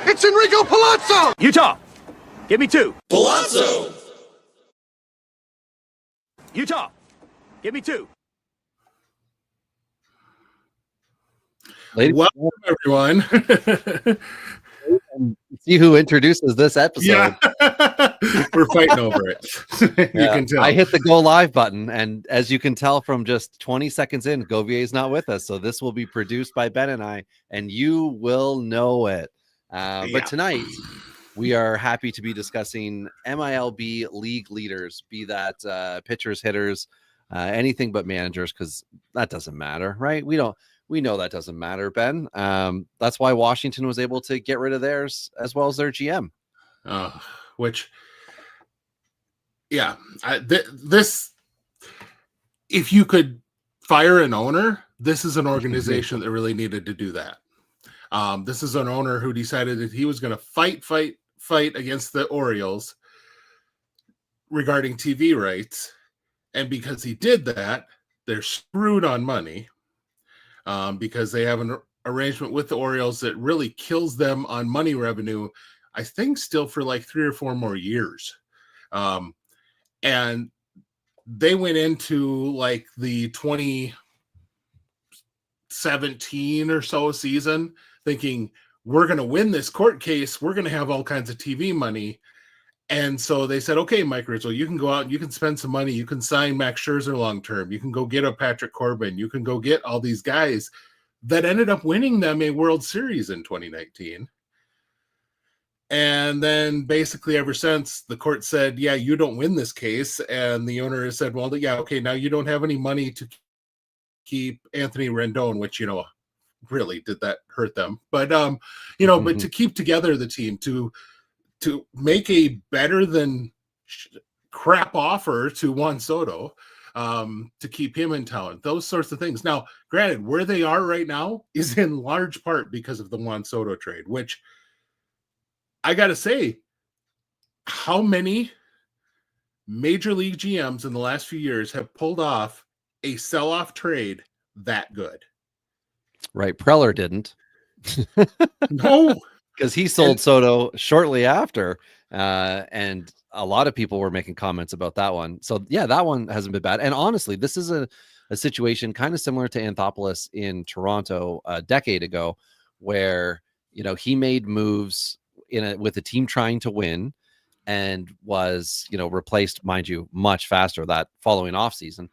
It's Enrico Pallazzo! Utah, give me 2. Pallazzo! Utah, give me 2. Welcome, everyone. See who introduces this episode. Yeah. We're fighting over it. You can tell. I hit the go live button, and as you can tell from just 20 seconds in, Govier's not with us. So this will be produced by Ben and I, and you will know it. But tonight, we are happy to be discussing MiLB League Leaders, be that pitchers, hitters, anything but managers, because that doesn't matter, right? We know that doesn't matter, Ben. That's why Washington was able to get rid of theirs as well as their GM. This, if you could fire an owner, this is an organization that really needed to do that. This is an owner who decided that he was going to fight against the Orioles regarding TV rights. And because he did that, they're screwed on money. Because they have an arrangement with the Orioles that really kills them on money revenue, I think still for like 3 or 4 more years. And they went into like the 2017 or so season thinking, we're going to win this court case. We're going to have all kinds of TV money. And so they said, okay, Mike Rizzo, you can go out and you can spend some money. You can sign Max Scherzer long-term. You can go get a Patrick Corbin. You can go get all these guys that ended up winning them a World Series in 2019. And then basically ever since, the court said, yeah, you don't win this case. And the owner has said, well, yeah, okay, now you don't have any money to keep Anthony Rendon, which, really did that hurt them. But, but to keep together the team, to make a better than crap offer to Juan Soto, to keep him in town, those sorts of things. Now, granted, where they are right now is in large part because of the Juan Soto trade, which I got to say, how many major league GMs in the last few years have pulled off a sell-off trade that good? Right. Preller didn't. No. Because he sold Soto shortly after, and a lot of people were making comments about that one. So, yeah, that one hasn't been bad. And honestly, this is a situation kind of similar to Anthopoulos in Toronto a decade ago, where, he made moves with a team trying to win and was, replaced, mind you, much faster that following offseason.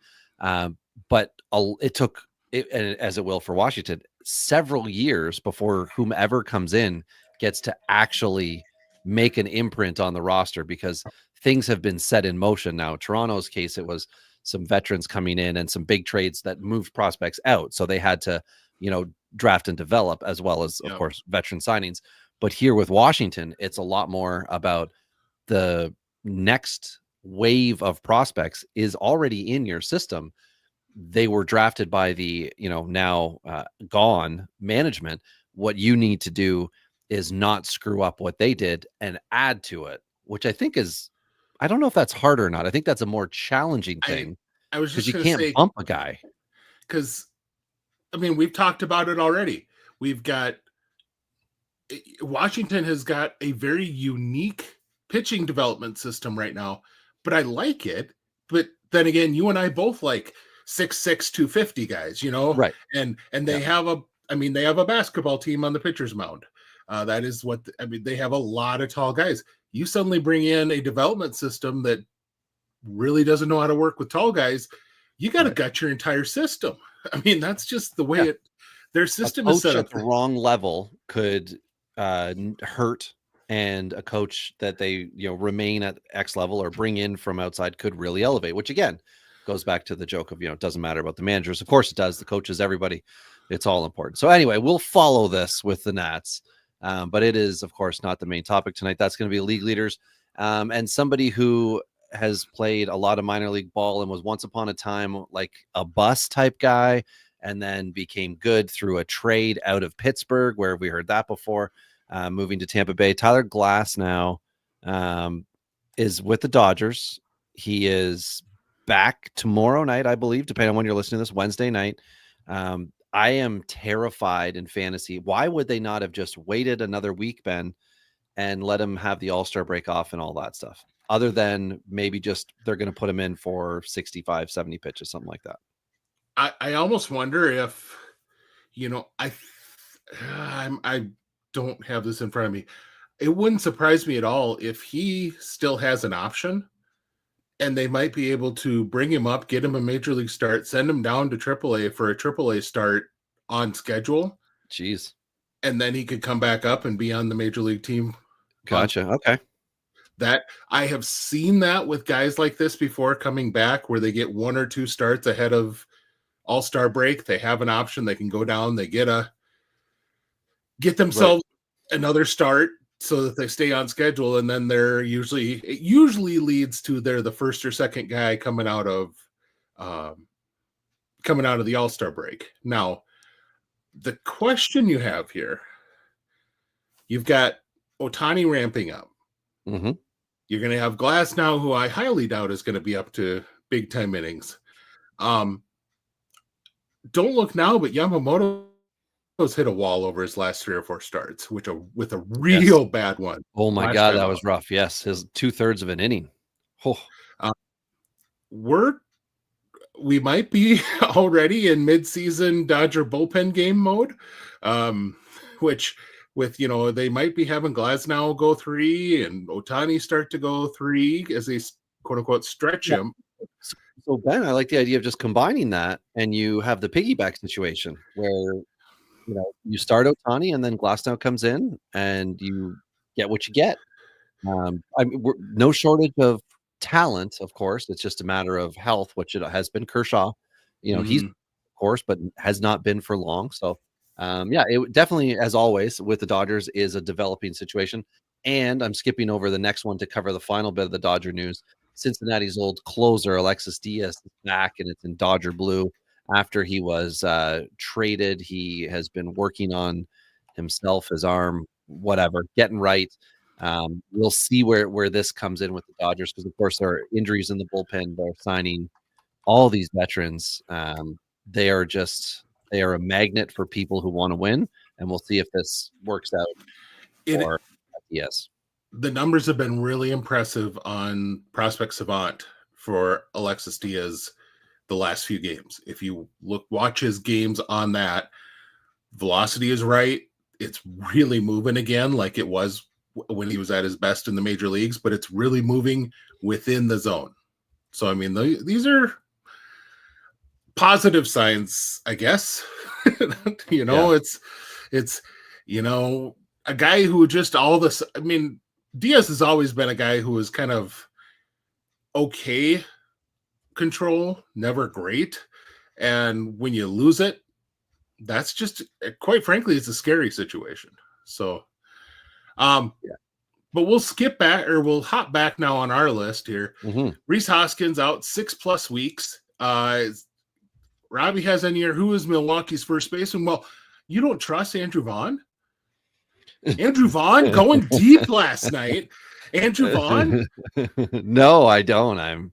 But it took, as it will for Washington, several years before whomever comes in gets to actually make an imprint on the roster, because things have been set in motion now. Toronto's case, it was some veterans coming in and some big trades that moved prospects out. So they had to, draft and develop, as well as, of course, veteran signings. But here with Washington, it's a lot more about the next wave of prospects is already in your system. They were drafted by the, now gone management. What you need to do is not screw up what they did and add to it, which I think is, I don't know if that's harder or not. I think that's a more challenging thing. I was just because you can't bump a guy. Because, we've talked about it already. Washington has got a very unique pitching development system right now, but I like it. But then again, you and I both like 6'6", 250 guys, right? And they have a basketball team on the pitcher's mound. That is what they have a lot of tall guys. You suddenly bring in a development system that really doesn't know how to work with tall guys. You got to gut your entire system. That's just the way their system is set up. At the wrong level could hurt, and a coach that they remain at X level or bring in from outside could really elevate, which again goes back to the joke of, it doesn't matter about the managers. Of course it does. The coaches, everybody, it's all important. So anyway, we'll follow this with the Nats. But it is, of course, not the main topic tonight. That's going to be league leaders. And somebody who has played a lot of minor league ball and was once upon a time like a bus type guy, and then became good through a trade out of Pittsburgh, where we heard that before, moving to Tampa Bay. Tyler Glass now is with the Dodgers. He is back tomorrow night, I believe, depending on when you're listening to this, Wednesday night. I am terrified in fantasy. Why would they not have just waited another week, Ben, and let him have the All-Star break off and all that stuff? Other than maybe just they're going to put him in for 65, 70 pitches, something like that. I almost wonder if, I don't have this in front of me. It wouldn't surprise me at all if he still has an option and they might be able to bring him up, get him a major league start, send him down to AAA for a AAA start on schedule. Jeez. And then he could come back up and be on the major league team. Gotcha. Okay. That I have seen that with guys like this before coming back where they get 1 or 2 starts ahead of All-Star break. They have an option. They can go down. They get themselves another start so that they stay on schedule. And then it usually leads to they're the first or second guy coming out of the All-Star break. Now, the question you have here, you've got Ohtani ramping up. Mm-hmm. You're going to have Glass now, who I highly doubt is going to be up to big time innings. Don't look now, but Yamamoto's hit a wall over his last 3 or 4 starts, with a real bad one. Oh my God, that was rough. Yes, his 2/3 of an inning. Oh. We might be already in mid-season Dodger bullpen game mode, which with, they might be having Glasnow go 3 and Ohtani start to go 3 as they quote unquote stretch him. So Ben, I like the idea of just combining that, and you have the piggyback situation where you start Ohtani and then Glasnow comes in and you get what you get. We're no shortage of talent, of course. It's just a matter of health, which it has been Kershaw. He's of course, but has not been for long. So it definitely, as always with the Dodgers, is a developing situation. And I'm skipping over the next one to cover the final bit of the Dodger news. Cincinnati's old closer Alexis Diaz is back, and it's in Dodger blue. After he was traded, he has been working on himself, his arm, whatever, getting right. We'll see where this comes in with the Dodgers, because of course there are injuries in the bullpen. They're signing all these veterans. They are a magnet for people who want to win, and we'll see if this works out for yes. The numbers have been really impressive on Prospect Savant for Alexis Diaz the last few games. If you watch his games on that, velocity is right. It's really moving again like it was when he was at his best in the major leagues, but it's really moving within the zone. So, I mean, these are positive signs, I guess. It's a guy who just Diaz has always been a guy who was kind of okay control, never great. And when you lose it, that's just, quite frankly, it's a scary situation. So, but we'll skip back, or we'll hop back now on our list here. Mm-hmm. Rhys Hoskins out 6+ weeks. Robbie has in here, who is Milwaukee's first baseman? Well, you don't trust Andrew Vaughn? Andrew Vaughn going deep last night. Andrew Vaughn? No, I don't.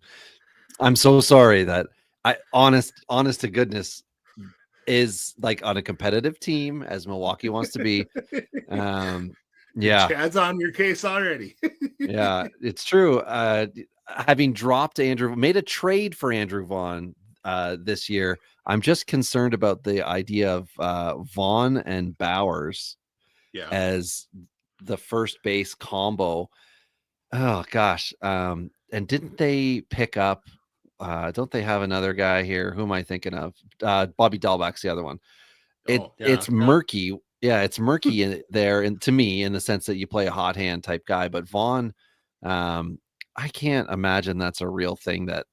I'm so sorry that honest to goodness, is like on a competitive team as Milwaukee wants to be. Yeah. Chad's on your case already. Yeah, it's true. Having dropped made a trade for Andrew Vaughn this year, I'm just concerned about the idea of Vaughn and Bowers as the first base combo. Oh gosh. And didn't they pick up don't they have another guy here? Who am I thinking of? Bobby Dahlbach's the other one. It's murky. Yeah, it's murky in there, and to me, in the sense that you play a hot hand type guy. But Vaughn, I can't imagine that's a real thing that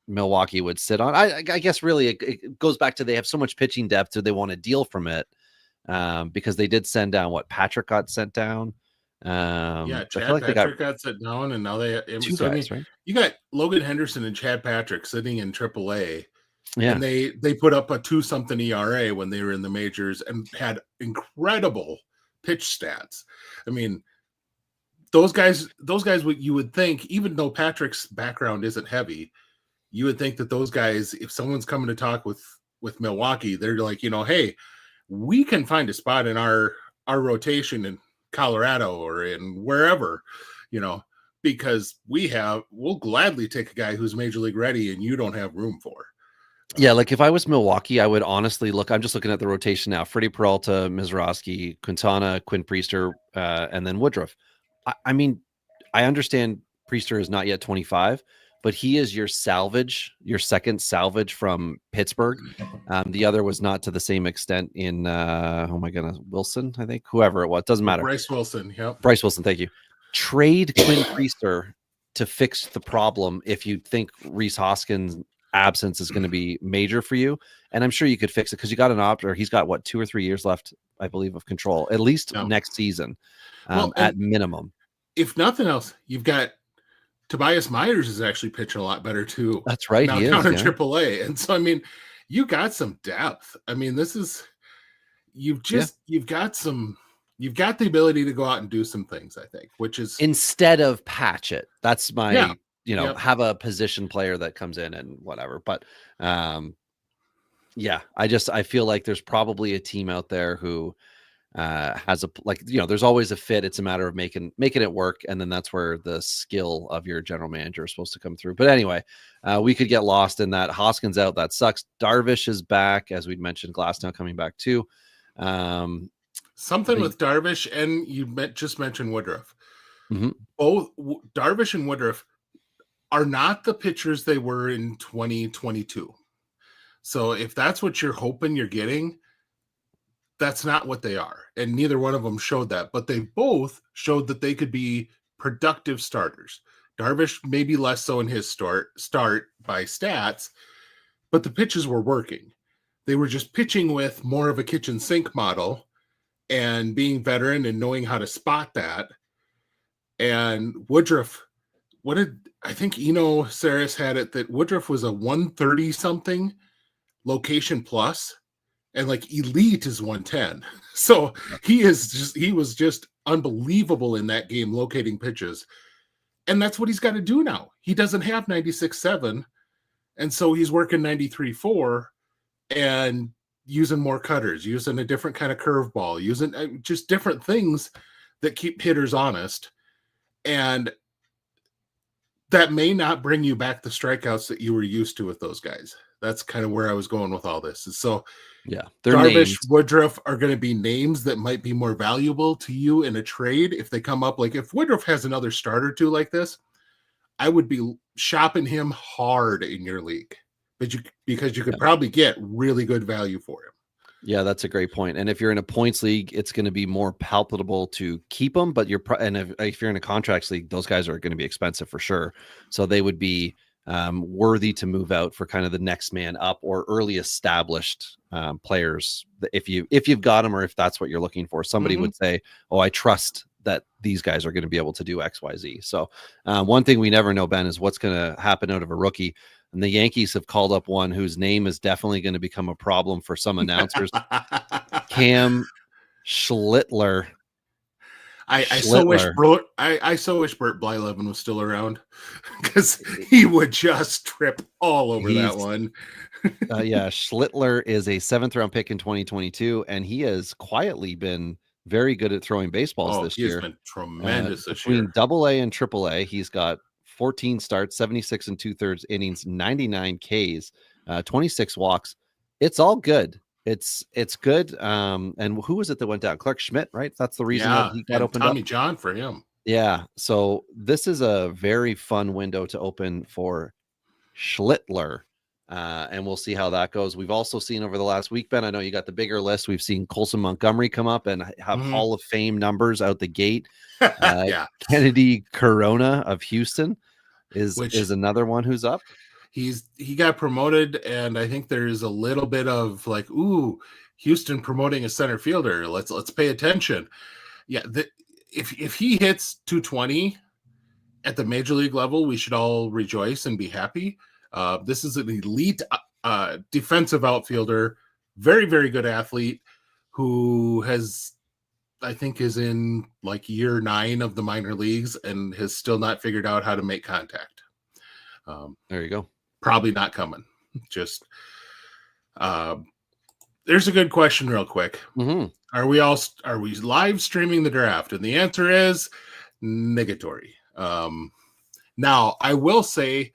Milwaukee would sit on. I guess really it goes back to they have so much pitching depth, so they want to deal from it. Because they did send down Patrick got sent down. Chad Patrick got sent down, and now two guys, right? You got Logan Henderson and Chad Patrick sitting in AAA. Yeah, and they put up a 2-something ERA when they were in the majors and had incredible pitch stats. I mean, those guys, you would think, even though Patrick's background isn't heavy, you would think that those guys, if someone's coming to talk with with Milwaukee. They're like, hey, we can find a spot in our rotation in Colorado or in wherever, because we'll gladly take a guy who's major league ready and you don't have room for. Yeah, like if I was Milwaukee, I would honestly look. I'm just looking at the rotation now: Freddie Peralta, Mizrachi, Quintana, Quinn Priester, and then Woodruff. I mean, I understand Priester is not yet 25, but he is your second salvage from Pittsburgh. The other was not to the same extent in oh my goodness, Wilson, I think, whoever it was, doesn't matter. Bryce Wilson, yep. Bryce Wilson, thank you. Trade Quinn Priester to fix the problem if you think Rhys Hoskins' absence is going to be major for you, and I'm sure you could fix it because you got an option. He's got what 2 or 3 years left, I believe, of control at least next season, at minimum. If nothing else, you've got Tobias Myers is actually pitching a lot better too. That's right. Now down in AAA, and so I mean, you got some depth. I mean, you've got the ability to go out and do some ththings. I think, which is instead of patch it. That's my have a position player that comes in and whatever. But I feel like there's probably a team out there who has there's always a fit. It's a matter of making it work, and then that's where the skill of your general manager is supposed to come through. But anyway, we could get lost in that. Hoskins out, that sucks. Darvish is back, as we'd mentioned. Glasnow coming back too. Something with Darvish, and you just mentioned Woodruff. Mm-hmm. Both Darvish and Woodruff are not the pitchers they were in 2022. So if that's what you're hoping you're getting, that's not what they are. And neither one of them showed that, but they both showed that they could be productive starters. Darvish maybe less so in his start by stats, but the pitches were working. They were just pitching with more of a kitchen sink model and being veteran and knowing how to spot that. And Woodruff, I think Eno Saris had it that Woodruff was a 130 something location plus, and like elite is 110. So he was just unbelievable in that game, locating pitches. And that's what he's got to do now. He doesn't have 96.7. And so he's working 93.4 and using more cutters, using a different kind of curveball, using just different things that keep hitters honest. And that may not bring you back the strikeouts that you were used to with those guys. That's kind of where I was going with all this. So Darvish, names. Woodruff are going to be names that might be more valuable to you in a trade if they come up. Like if Woodruff has another start or two like this, I would be shopping him hard in your league, because you could probably get really good value for him. Yeah, that's a great point. And if you're in a points league, it's going to be more palpable to keep them. But if you're in a contracts league, those guys are going to be expensive for sure. So they would be worthy to move out for kind of the next man up or early established players. If you've got them, or if that's what you're looking for, somebody would say, "Oh, I trust that these guys are going to be able to do X, Y, Z." So one thing we never know, Ben, is what's going to happen out of a rookie. And the Yankees have called up one whose name is definitely going to become a problem for some announcers. Cam Schlittler. I so wish Bert Blyleven was still around, because he would just trip all over that one. Schlittler is a 7th round pick in 2022, and he has quietly been very good at throwing baseballs this year. He's been tremendous this year. Between AA and AAA, he's got 14 starts, 76 and 2/3 innings, 99 Ks, 26 walks. It's all good. It's good. And who was it that went down? Clark Schmidt, right? That's the reason that he got opened Tommy up. John for him. Yeah. So this is a very fun window to open for Schlittler. And we'll see how that goes. We've also seen over the last week, Ben, I know you got the bigger list. We've seen Colson Montgomery come up and have Hall of Fame numbers out the gate. Kennedy Corona of Houston is another one who's up. He got promoted, and I think there's a little bit of like, ooh, Houston promoting a center fielder. Let's pay attention. Yeah, if he hits 220 at the major league level, we should all rejoice and be happy. This is an elite defensive outfielder, very, very good athlete, who I think is in like year 9 of the minor leagues and has still not figured out how to make contact. There you go. Probably not coming. Just There's a good question real quick. Mm-hmm. Are we live streaming the draft? And the answer is negatory. Now, I will say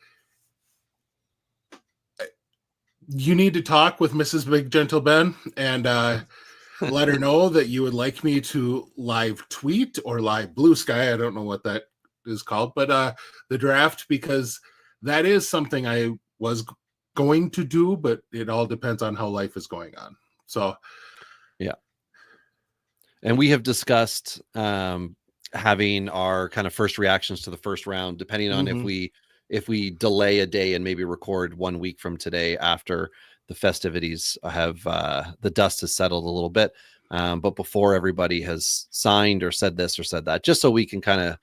you need to talk with Mrs. Big Gentle Ben and let her know that you would like me to live tweet or live Blue Sky. I don't know what that is called, but the draft, because that is something I was going to do, but it all depends on how life is going on. So, yeah. And we have discussed having our kind of first reactions to the first round, depending on if we delay a day and maybe record 1 week from today after the festivities have the dust has settled a little bit, but before everybody has signed or said this or said that, just so we can kind of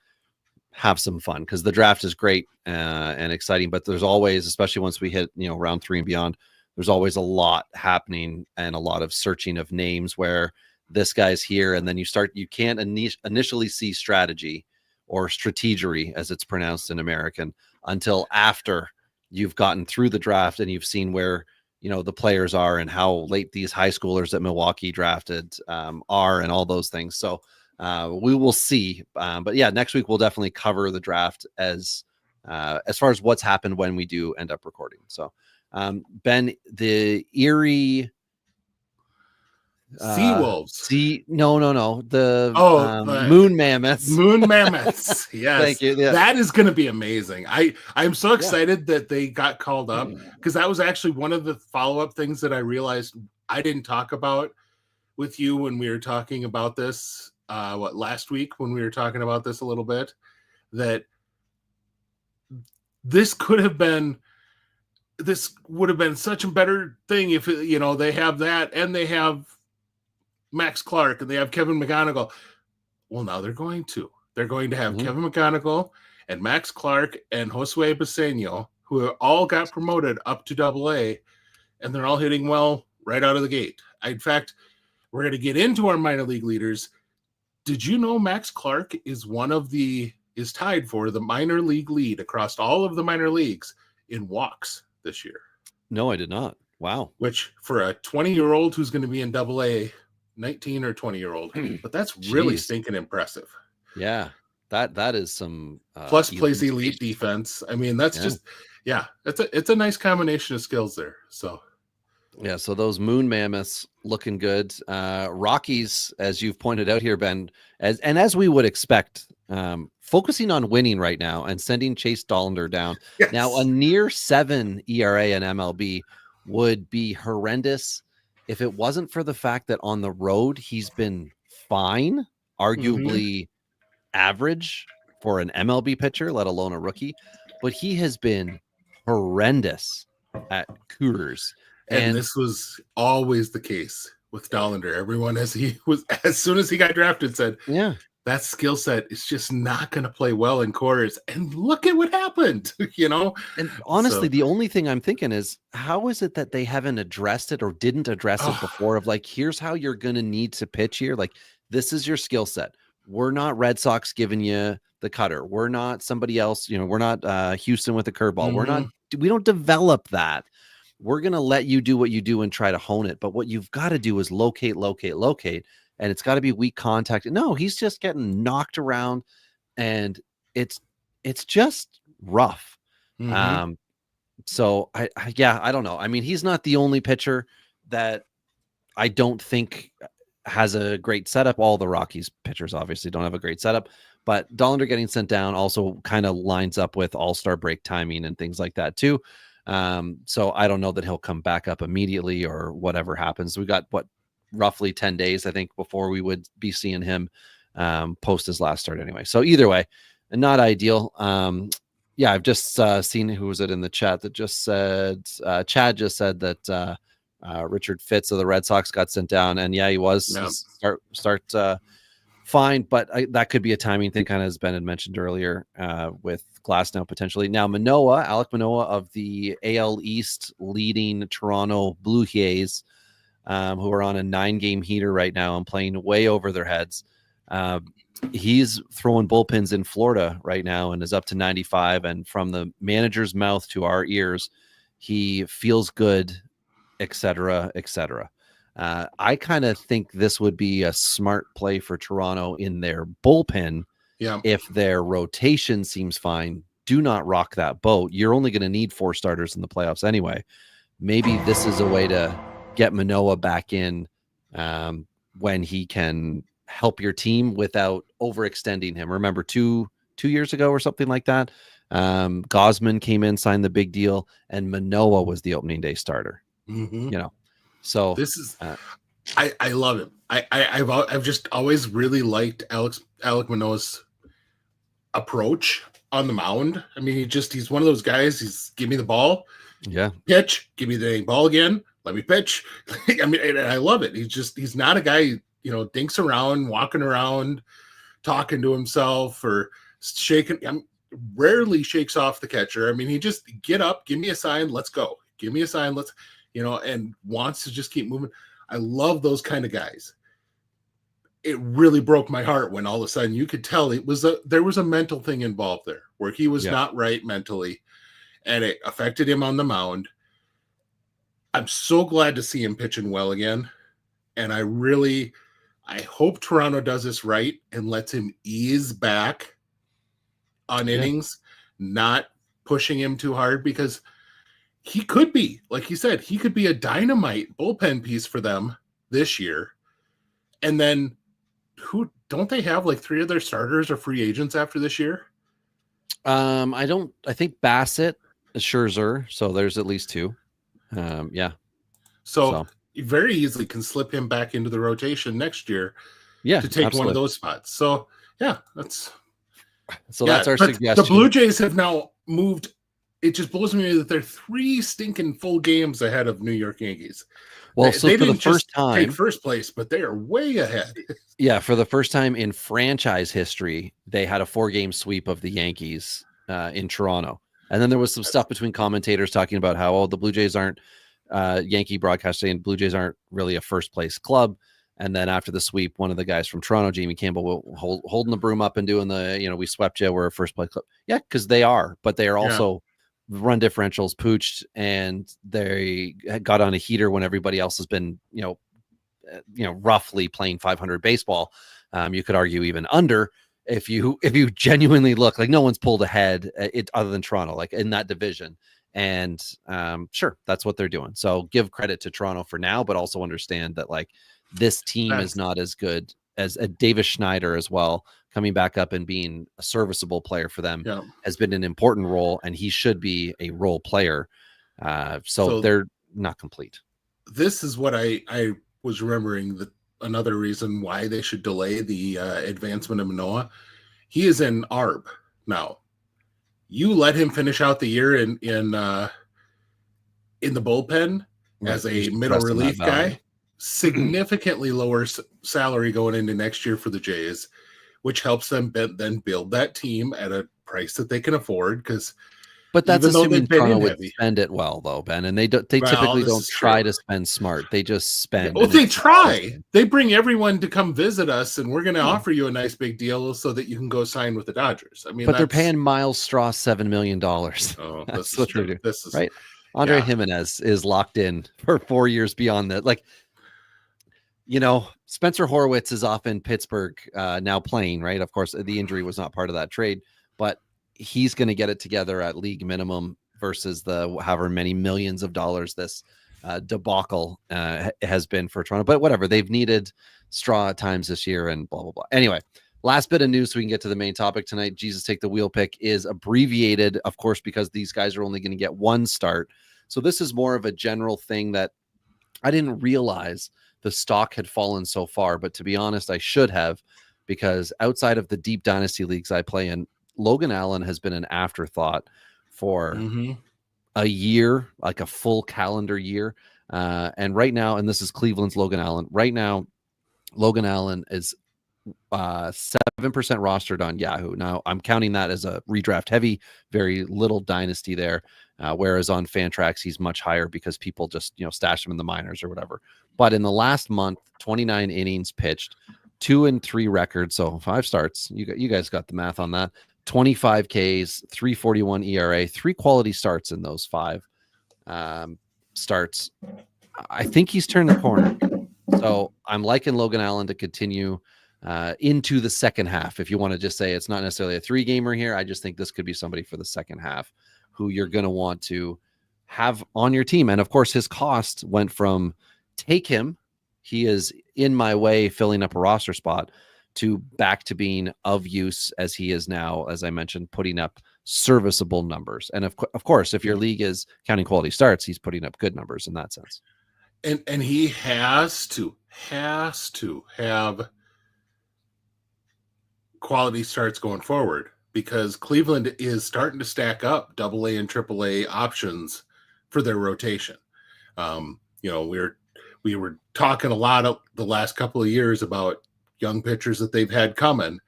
have some fun, because the draft is great and exciting, but there's always, especially once we hit round 3 and beyond, there's always a lot happening and a lot of searching of names where this guy's here, and then you can't initially see strategy or strategery, as it's pronounced in American, until after you've gotten through the draft and you've seen where the players are and how late these high schoolers that Milwaukee drafted are, and all those things. So we will see, but yeah, next week we'll definitely cover the draft as far as what's happened when we do end up recording. So Ben, the Erie Seawolves. No. The moon mammoths. Moon mammoths. Yes. Thank you. Yeah. That is going to be amazing. I'm so excited that they got called up, because that was actually one of the follow-up things that I realized I didn't talk about with you when we were talking about this. Last week when we were talking about this a little bit, that this would have been such a better thing if they have that, and they have Max Clark, and they have Kevin McGonigal. Well, now they're going to have Kevin McGonigal and Max Clark and Josue Baseño, who all got promoted up to AA, and they're all hitting well right out of the gate. In fact, we're going to get into our minor league leaders. Did you know Max Clark is tied for the minor league lead across all of the minor leagues in walks this year? No, I did not. Wow. Which, for a 20-year-old who's going to be in AA, 19 or 20-year-old, but that's really stinking impressive. Yeah, that is some plus plays elite defense. I mean, that's it's a nice combination of skills there. So yeah, so those moon mammoths looking good. Rockies, as you've pointed out here, Ben, as we would expect, focusing on winning right now and sending Chase Dollander down. Yes. Now, a near 7 ERA in MLB would be horrendous if it wasn't for the fact that on the road he's been fine, arguably average for an MLB pitcher, let alone a rookie, but he has been horrendous at Coors. And this was always the case with Dollander. Everyone, as soon as he got drafted, said, yeah, that skill set is just not going to play well in Coors. And look at what happened, And honestly, the only thing I'm thinking is, how is it that they haven't addressed it or didn't address it before, of like, here's how you're going to need to pitch here. Like, this is your skill set. We're not Red Sox giving you the cutter. We're not somebody else. We're not Houston with a curveball. We don't develop that. We're going to let you do what you do and try to hone it. But what you've got to do is locate. And it's got to be weak contact. No, he's just getting knocked around, and it's just rough. So I don't know. I mean, he's not the only pitcher that I don't think has a great setup. All the Rockies pitchers obviously don't have a great setup, but Dollander getting sent down also kind of lines up with all-star break timing and things like that too. So I don't know that he'll come back up immediately or whatever happens. We got roughly 10 days, I think, before we would be seeing him post his last start anyway. So either way, not ideal. I've just seen, who was it in the chat that just said, Chad just said that Richard Fitz of the Red Sox got sent down, and he was start fine, but that could be a timing thing, kind of as Ben had mentioned earlier, with Glasnow potentially. Now Alek Manoah of the AL East leading Toronto Blue Jays, who are on a 9-game heater right now and playing way over their heads. He's throwing bullpens in Florida right now and is up to 95. And from the manager's mouth to our ears, he feels good etc., etc. I kind of think this would be a smart play for Toronto in their bullpen. Yeah. If their rotation seems fine, do not rock that boat. You're only going to need 4 starters in the playoffs anyway. Maybe this is a way to get Manoah back in when he can help your team without overextending him. Remember, two years ago or something like that, Gosman came in, signed the big deal, and Manoah was the opening day starter. Mm-hmm. You know, so this is I love him. I've just always really liked Alek Manoah's approach on the mound. I mean, he's one of those guys. He's give me the ball, pitch, give me the dang ball again, let me pitch. I mean, and I love it. He's not a guy, dinks around, walking around, talking to himself or shaking. Rarely shakes off the catcher. I mean, he just get up, give me a sign, let's go. Give me a sign, let's, and wants to just keep moving. I love those kind of guys. It really broke my heart when all of a sudden you could tell there was a mental thing involved there where he was not right mentally, and it affected him on the mound. I'm so glad to see him pitching well again. And I hope Toronto does this right and lets him ease back on innings, not pushing him too hard, because he could be, like you said, he could be a dynamite bullpen piece for them this year. And then don't they have like 3 of their starters or free agents after this year? I think Bassett, Scherzer, so there's at least 2. So you very easily can slip him back into the rotation next year to take absolutely. one of those spots. So that's our suggestion. The Blue Jays have now moved. It just blows me away that they're 3 stinking full games ahead of New York Yankees. Well, they for the didn't first just time, take first place, but they are way ahead. Yeah, for the first time in franchise history, they had a 4-game sweep of the Yankees in Toronto. And then there was some stuff between commentators talking about how the Blue Jays aren't Yankee broadcasting, and Blue Jays aren't really a first place club. And then after the sweep, one of the guys from Toronto, Jamie Campbell, holding the broom up and doing we swept you, we're a first place club. Yeah, because they are, but they are also run differentials pooched, and they got on a heater when everybody else has been, roughly playing 500 baseball. You could argue even under if you genuinely look like no one's pulled ahead other than Toronto, like in that division. And sure, that's what they're doing. So give credit to Toronto for now, but also understand that like this team is not as good as Davis Schneider as well. Coming back up and being a serviceable player for them has been an important role, and he should be a role player. So they're not complete. This is what I was remembering, that another reason why they should delay the advancement of Manoah. He is in ARB now. You let him finish out the year in the bullpen as a middle relief guy, significantly lower salary going into next year for the Jays, which helps them then build that team at a price that they can afford. But that's assuming Toronto would spend it well, though, Ben. And they typically don't try to spend smart. They just spend. Well, they try. They bring everyone to come visit us, and we're going to offer you a nice big deal so that you can go sign with the Dodgers. I mean, but they're paying Miles Straw $7 million. Oh, that's what they're doing. This is right. Andre Jimenez is locked in for 4 years beyond that. Like, Spencer Horwitz is off in Pittsburgh now playing, right? Of course, the injury was not part of that trade, but he's going to get it together at league minimum versus the however many millions of dollars this debacle has been for Toronto. But whatever, they've needed Straw at times this year and blah, blah, blah. Anyway, last bit of news so we can get to the main topic tonight. Jesus Take the Wheel pick is abbreviated, of course, because these guys are only going to get 1 start. So this is more of a general thing that I didn't realize the stock had fallen so far. But to be honest, I should have, because outside of the deep dynasty leagues I play in, Logan Allen has been an afterthought for a year, like a full calendar year. And right now, and this is Cleveland's Logan Allen. Right now, Logan Allen is 7% rostered on Yahoo. Now, I'm counting that as a redraft heavy, very little dynasty there. Whereas on Fantrax, he's much higher because people just, stash him in the minors or whatever. But in the last month, 29 innings pitched, 2-3 record. So 5 starts. You guys got the math on that. 25 Ks, 3.41 ERA, 3 quality starts in those 5 starts. I think he's turned the corner. So I'm liking Logan Allen to continue into the second half. If you want to just say it's not necessarily a 3-gamer here, I just think this could be somebody for the second half who you're going to want to have on your team. And of course, his cost went from take him, he is in my way filling up a roster spot, to back to being of use as he is now, as I mentioned, putting up serviceable numbers. And of course, if your league is counting quality starts, he's putting up good numbers in that sense. And he has to have quality starts going forward, because Cleveland is starting to stack up AA and AAA options for their rotation. We were talking a lot of the last couple of years about young pitchers that they've had coming,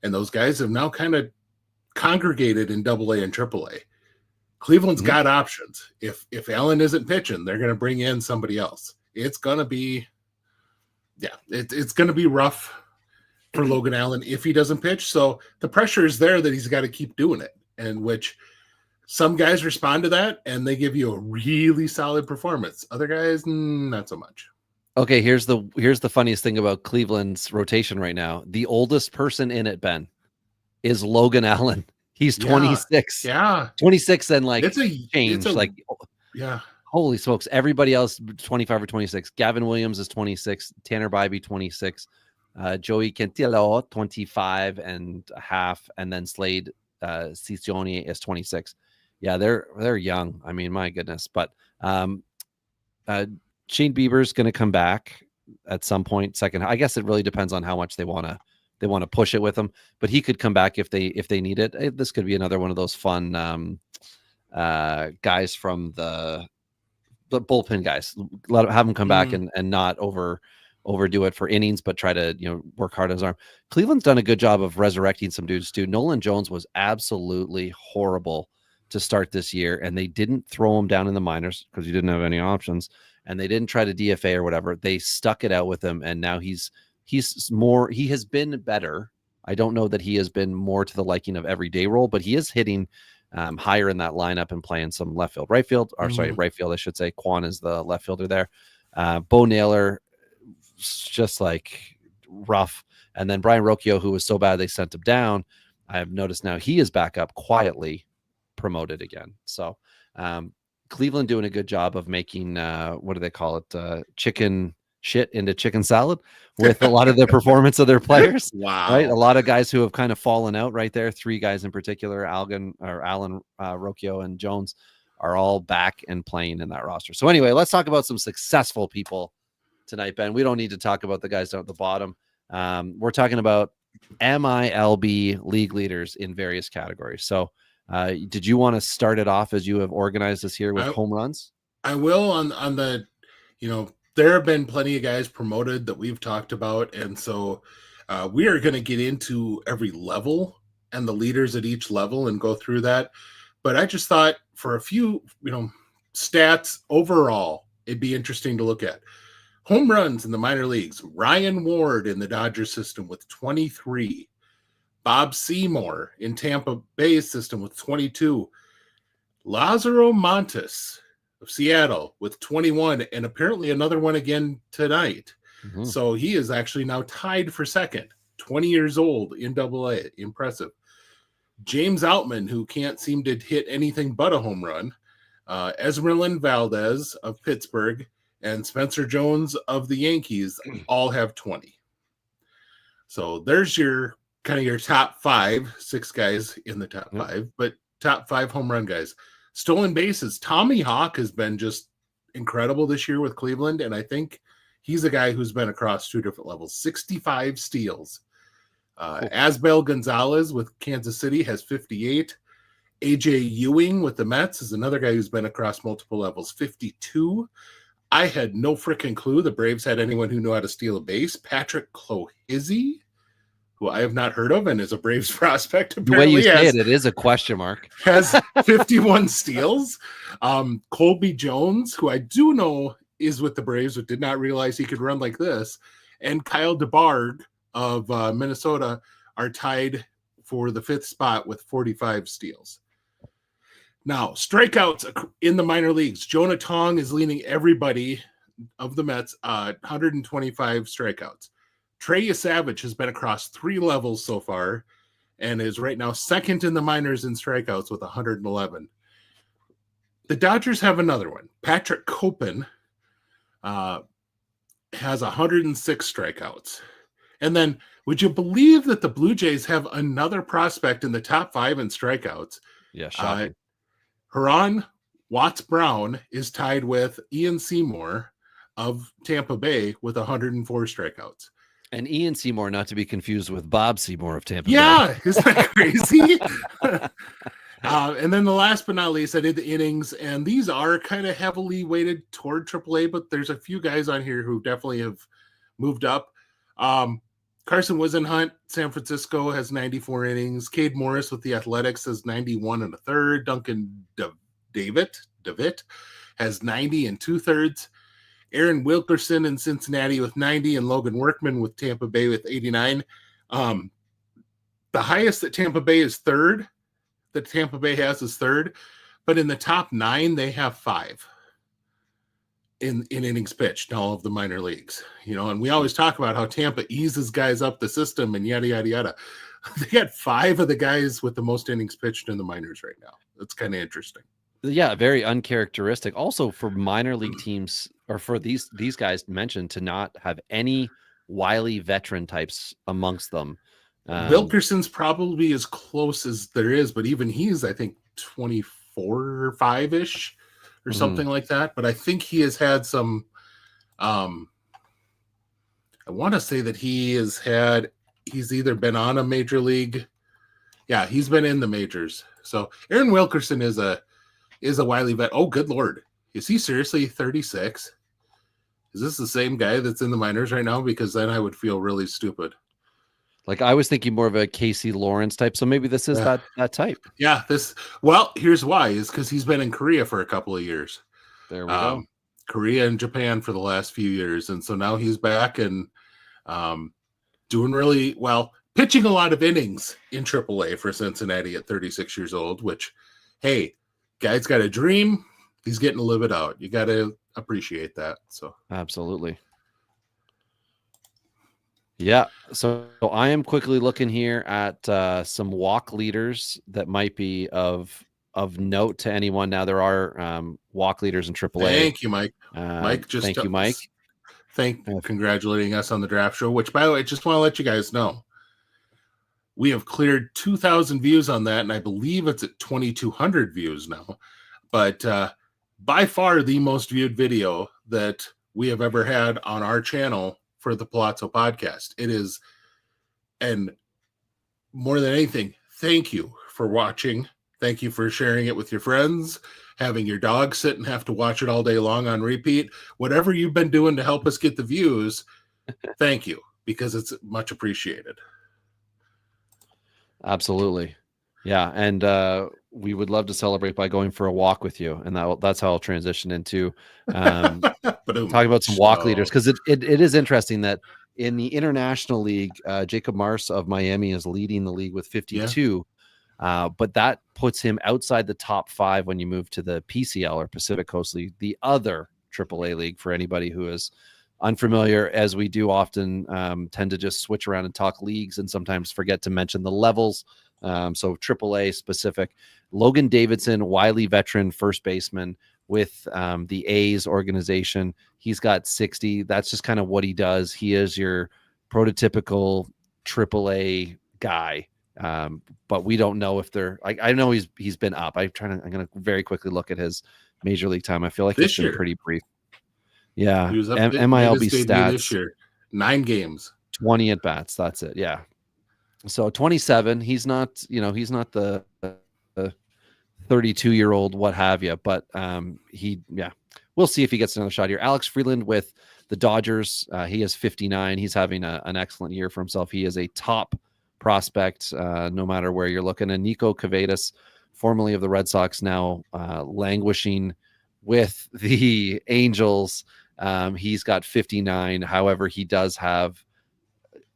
and those guys have now kind of congregated in AA and AAA. Cleveland's got options. If Allen isn't pitching, they're going to bring in somebody else. It's going to be, it's going to be rough for Logan Allen if he doesn't pitch. So the pressure is there that he's got to keep doing it, and which some guys respond to that and they give you a really solid performance. Other guys, not so much. Okay, here's the funniest thing about Cleveland's rotation right now. The oldest person in it, Ben, is Logan Allen. He's 26. Yeah. 26 and like it's a change. Yeah. Holy smokes. Everybody else 25 or 26. Gavin Williams is 26. Tanner Bybee 26. Joey Cantillo 25 and a half. And then Slade Ciccione is 26. Yeah, they're young. I mean, my goodness. But Shane Bieber's going to come back at some point. Second, I guess it really depends on how much they want to push it with him. But he could come back if they need it. This could be another one of those fun guys from the bullpen guys. Have him come back and not overdo it for innings, but try to work hard on his arm. Cleveland's done a good job of resurrecting some dudes too. Nolan Jones was absolutely horrible to start this year, and they didn't throw him down in the minors because he didn't have any options, and they didn't try to DFA or whatever. They stuck it out with him, and now he has been better. I don't know that he has been more to the liking of everyday role, but he is hitting higher in that lineup and playing some right field, I should say. Quan is the left fielder there. Bo Naylor, just like rough. And then Brian Rocchio, who was so bad they sent him down. I have noticed now he is back up quietly, promoted again. So Cleveland doing a good job of making what do they call it? Chicken shit into chicken salad with a lot of the performance of their players. Wow. Right. A lot of guys who have kind of fallen out right there. 3 guys in particular, Allen, Rocchio, and Jones are all back and playing in that roster. So anyway, let's talk about some successful people tonight, Ben. We don't need to talk about the guys down at the bottom. We're talking about MiLB league leaders in various categories. So did you want to start it off as you have organized this here with home runs? I will on the, there have been plenty of guys promoted that we've talked about. And so we are going to get into every level and the leaders at each level and go through that. But I just thought for a few, stats overall, it'd be interesting to look at. Home runs in the minor leagues. Ryan Ward in the Dodgers system with 23. Bob Seymour in Tampa Bay's system with 22. Lázaro Montes of Seattle with 21, and apparently another one again tonight. Mm-hmm. So he is actually now tied for second, 20 years old in AA. Impressive. James Outman, who can't seem to hit anything but a home run. Esmeralyn Valdez of Pittsburgh and Spencer Jones of the Yankees all have 20. So there's your kind of your top 5, 6 guys in the top 5, but top 5 home run guys. Stolen bases. Tommy Hawk has been just incredible this year with Cleveland, and I think he's a guy who's been across 2 different levels. 65 steals. Asbel Gonzalez with Kansas City has 58. AJ Ewing with the Mets is another guy who's been across multiple levels. 52. I had no freaking clue the Braves had anyone who knew how to steal a base. Patrick Clohizzy, who I have not heard of and is a Braves prospect. The way you say it is a question mark. Has 51 steals. Colby Jones, who I do know is with the Braves, but did not realize he could run like this. And Kyle DeBarg of Minnesota are tied for the 5th spot with 45 steals. Now, strikeouts in the minor leagues. Jonah Tong is leading everybody of the Mets, 125 strikeouts. Trey Savage has been across 3 levels so far and is right now second in the minors in strikeouts with 111. The Dodgers have another one. Patrick Copen has 106 strikeouts. And then, would you believe that the Blue Jays have another prospect in the top 5 in strikeouts? Yeah, shocking. Haran Watts-Brown is tied with Ian Seymour of Tampa Bay with 104 strikeouts. And Ian Seymour, not to be confused with Bob Seymour of Tampa Bay. Yeah, isn't that crazy? And then the last but not least, I did the innings, and these are kind of heavily weighted toward AAA, but there's a few guys on here who definitely have moved up. Carson Wisenhunt, San Francisco, has 94 innings. Cade Morris with the Athletics has 91 1/3. Duncan Davitt has 90 2/3. Aaron Wilkerson in Cincinnati with 90, and Logan Workman with Tampa Bay with 89. The highest that Tampa Bay is third, that Tampa Bay has is third, but in the top 9, they have 5 in innings pitched in all of the minor leagues. And we always talk about how Tampa eases guys up the system and yada, yada, yada. They got 5 of the guys with the most innings pitched in the minors right now. That's kind of interesting. Yeah, very uncharacteristic. Also for minor league teams, or for these guys mentioned, to not have any wily veteran types amongst them. Wilkerson's probably as close as there is, but even he's, I think, 24 or 5-ish or something like that. But I think he has had some, I want to say that he's either been on a major league. Yeah, he's been in the majors. So Aaron Wilkerson is a wily vet. Oh, good Lord. Is he seriously 36? Is this the same guy that's in the minors right now? Because then I would feel really stupid. Like, I was thinking more of a Casey Lawrence type. So maybe this is that type. Yeah. Here's why, is because he's been in Korea for a couple of years. There we go. Korea and Japan for the last few years. And so now he's back and doing really well, pitching a lot of innings in AAA for Cincinnati at 36 years old, which, hey, guy's got a dream. He's getting to live it out. You got to appreciate that. So absolutely. Yeah. So I am quickly looking here at some walk leaders that might be of note to anyone. Now there are walk leaders in AAA. Thank you, Mike. Thank you, Mike. Congratulating us on the draft show, which, by the way, I just want to let you guys know, we have cleared 2,000 views on that, and I believe it's at 2,200 views now. But by far the most viewed video that we have ever had on our channel for the Pallazzo podcast. It is, and more than anything, thank you for watching. Thank you for sharing it with your friends, having your dog sit and have to watch it all day long on repeat. Whatever you've been doing to help us get the views, thank you, because it's much appreciated. Absolutely. Yeah. And we would love to celebrate by going for a walk with you. And that's how I'll transition into talking about some walk leaders. Because it is interesting that in the International League, Jacob Mars of Miami is leading the league with 52. Yeah. But that puts him outside the top 5 when you move to the PCL, or Pacific Coast League, the other AAA league, for anybody who is unfamiliar, as we do often tend to just switch around and talk leagues and sometimes forget to mention the levels. So AAA specific. Logan Davidson, wily veteran first baseman with the A's organization. He's got 60. That's just kind of what he does. He is your prototypical AAA guy. But we don't know if they're, I know he's been up. I'm going to very quickly look at his major league time. I feel like it's been pretty brief. Yeah. He was up MILB stats this year, 9 games, 20 at bats. That's it. Yeah. So 27, he's not the 32-year-old, what have you, but we'll see if he gets another shot here. Alex Freeland with the Dodgers. He is 59. He's having an excellent year for himself. He is a top prospect, no matter where you're looking. And Nico Cavadas, formerly of the Red Sox, now languishing with the Angels. He's got 59. However, he does have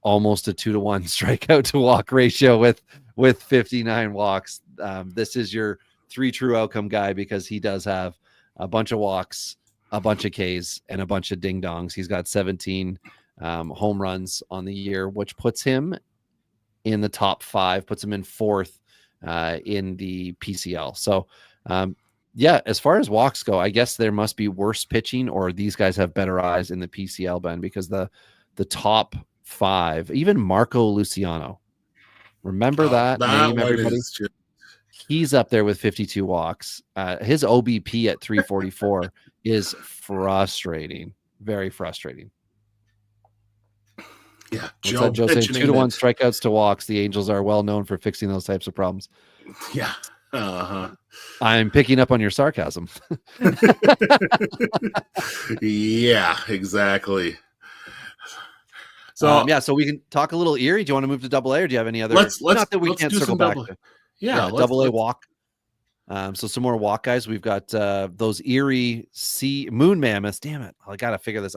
almost a 2-to-1 strikeout to walk ratio with 59 walks. This is your 3 true outcome guy, because he does have a bunch of walks a bunch of Ks and a bunch of ding dongs. He's got 17 home runs on the year, which puts him in the top 5, puts him in 4th in the PCL. So, yeah, as far as walks go, I guess there must be worse pitching, or these guys have better eyes in the PCL, Ben, because the top 5, even Marco Luciano, remember that name, everybody? He's up there with 52 walks. His OBP at 344 is frustrating, very frustrating. Yeah, Joe saying 2-1 strikeouts to walks. The Angels are well known for fixing those types of problems. Yeah. I'm picking up on your sarcasm. Yeah, exactly. So yeah, so we can talk a little Erie. Do you want to move to Double A, or do you have any other? Let's not that we can't circle back. Double A walk. So some more walk guys. We've got those Erie Moon Mammoths. Damn it! I gotta figure this.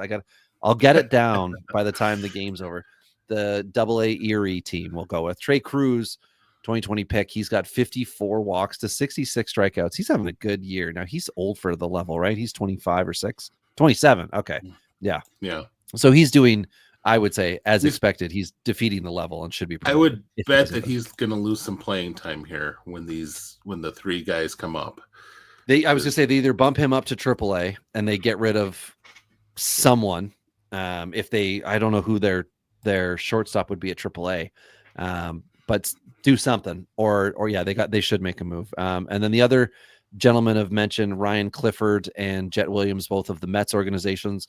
I'll get it down by the time the game's over. The Double A Erie team we'll go with Trey Cruz, 2020 pick. He's got 54 walks to 66 strikeouts. He's having a good year. Now he's old for the level, right? He's 25 or 27. Okay. Yeah. So he's doing, I would say, as expected, he's defeating the level and should be. I would bet that he's going to lose some playing time here when the 3 guys come up. I was going to say they either bump him up to AAA and they get rid of someone. I don't know who their shortstop would be at AAA, but do something, or they should make a move. And then the other gentlemen have mentioned Ryan Clifford and Jet Williams, both of the Mets organizations.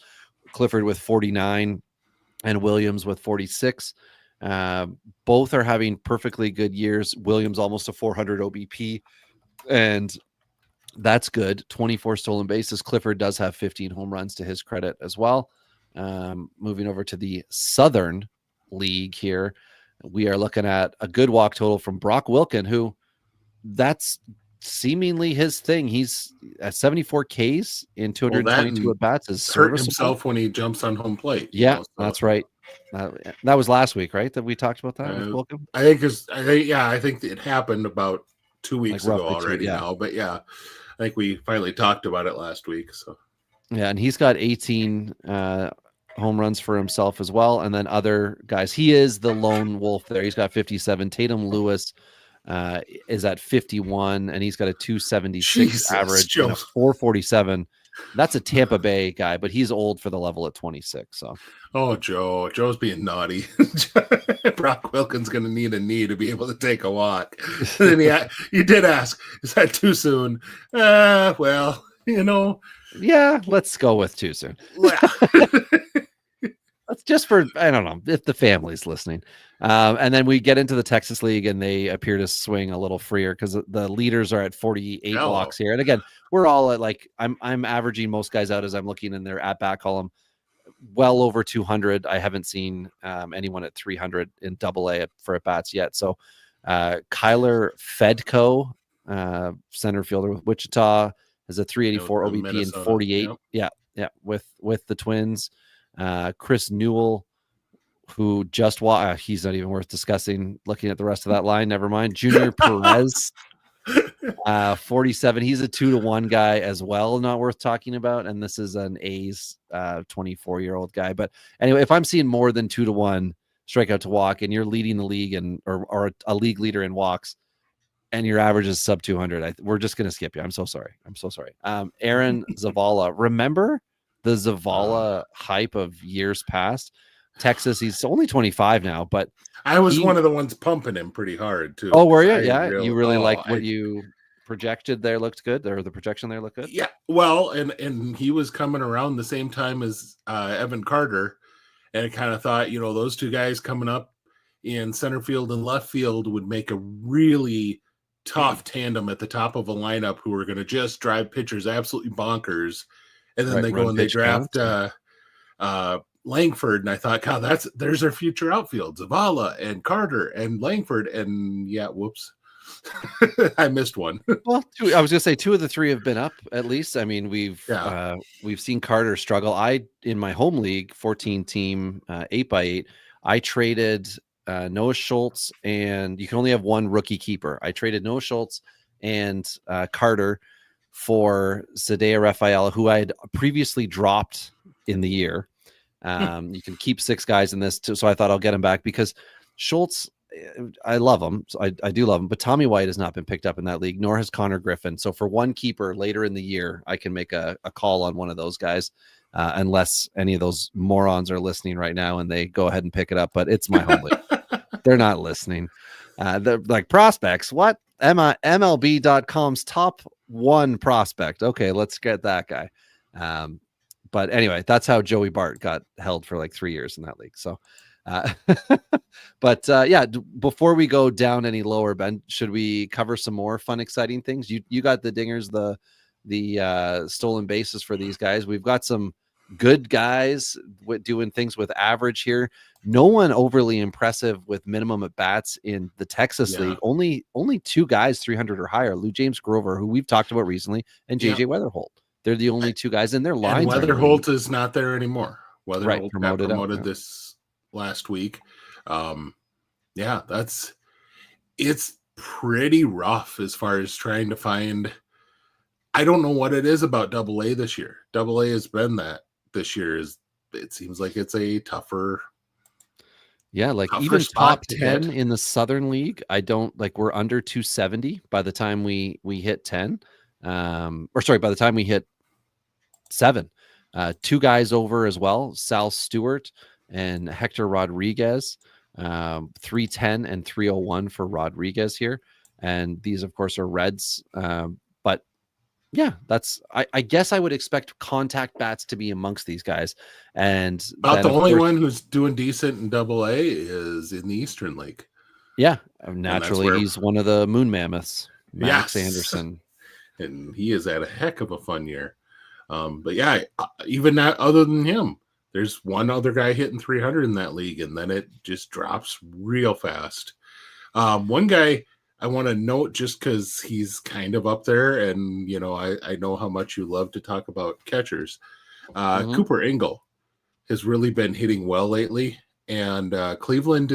Clifford with 49 and Williams with 46. Both are having perfectly good years. Williams almost a 400 OBP, and that's good. 24 stolen bases. Clifford does have 15 home runs to his credit as well. Moving over to the Southern League here, we are looking at a good walk total from Brock Wilken, who that's seemingly his thing. He's at 74 Ks in 222 at bats. Is hurt himself when he jumps on home plate. Yeah, that's right. That was last week, right? That we talked about that with Wilken? I think it happened about 2 weeks ago already now. But yeah, I think we finally talked about it last week. So yeah, and he's got 18 home runs for himself as well. And then other guys, he is the lone wolf there. He's got 57. Tatum Lewis is at 51, and he's got a 276 average and a 447. That's a Tampa Bay guy, but he's old for the level at 26. So, Joe's being naughty. Brock Wilken's going to need a knee to be able to take a walk. And then you did ask, is that too soon? Well, yeah, let's go with too soon. That's just for, I don't know, if the family's listening. And then we get into the Texas League, and they appear to swing a little freer because the leaders are at 48 blocks here. And again, we're all at I'm averaging most guys out as I'm looking in their at-bat column, well over 200. I haven't seen anyone at 300 in Double A for at-bats yet. So Kyler Fedko, center fielder with Wichita, has a 384 OBP and 48. Yep. Yeah, with the Twins. Chris Newell, who just he's not even worth discussing. Looking at the rest of that line, never mind. Junior Perez, 47. He's a 2-1 guy as well, not worth talking about. And this is an A's 24-year-old guy. But anyway, if I'm seeing more than 2-1 strikeout to walk, and you're leading the league or a league leader in walks, and your average is sub 200, we're just going to skip you. I'm so sorry. Aaron Zavala. Remember the Zavala hype of years past? Texas, he's only 25 now, but I was one of the ones pumping him pretty hard too. Oh, were you? You really liked what you projected there looked good, or the projection there looked good? Yeah. Well, and he was coming around the same time as Evan Carter, and I kind of thought, those two guys coming up in center field and left field would make a really tough tandem at the top of a lineup who are going to just drive pitchers absolutely bonkers. And then they go and they draft Langford, and I thought, God, there's our future outfield: Zavala and Carter and Langford, and whoops, I missed one. Well, I was gonna say 2 of the 3 have been up at least. I mean, we've seen Carter struggle. In my home league, 14 team 8x8, I traded Noah Schultz, and you can only have one rookie keeper. I traded Noah Schultz and Carter for Sadea Rafaela, who I had previously dropped in the year. You can keep 6 guys in this too, so I thought I'll get him back because Schultz, I love him. So I do love him, but Tommy White has not been picked up in that league, nor has Connor Griffin. So for one keeper later in the year, I can make a call on one of those guys, unless any of those morons are listening right now and they go ahead and pick it up. But it's my home league. They're not listening. They're like prospects. What? MLB.com's top 1 prospect. Okay, let's get that guy. But anyway, that's how Joey Bart got held for like 3 years in that league. So, yeah, before we go down any lower, Ben, should we cover some more fun, exciting things? You got the dingers, the stolen bases for these guys. We've got some good guys doing things with average here. No one overly impressive with minimum at bats in the Texas League. Only 2 guys 300 or higher. Lou James Grover, who we've talked about recently, and JJ Weatherholt. They're the only 2 guys in their lines. And Weatherholt is not there anymore. Weatherholt got promoted out, this last week. It's pretty rough as far as trying to find. I don't know what it is about AA this year. AA has been that this year. It seems like it's a tougher. Yeah, like even top 10 in the Southern League, I don't like. We're under 270 by the time we hit 10. By the time we hit 7. 2 guys over as well, Sal Stewart and Hector Rodriguez. 310 and 301 for Rodriguez here. And these, of course, are Reds. But yeah, I guess I would expect contact bats to be amongst these guys. And about the only one who's doing decent in AA is in the Eastern League. Yeah, naturally, he's one of the Moon Mammoths, Max Anderson. And he has had a heck of a fun year. But yeah, even that, other than him, there's one other guy hitting 300 in that league, and then it just drops real fast. One guy I want to note, just because he's kind of up there, and I know how much you love to talk about catchers. Cooper Engel has really been hitting well lately, and Cleveland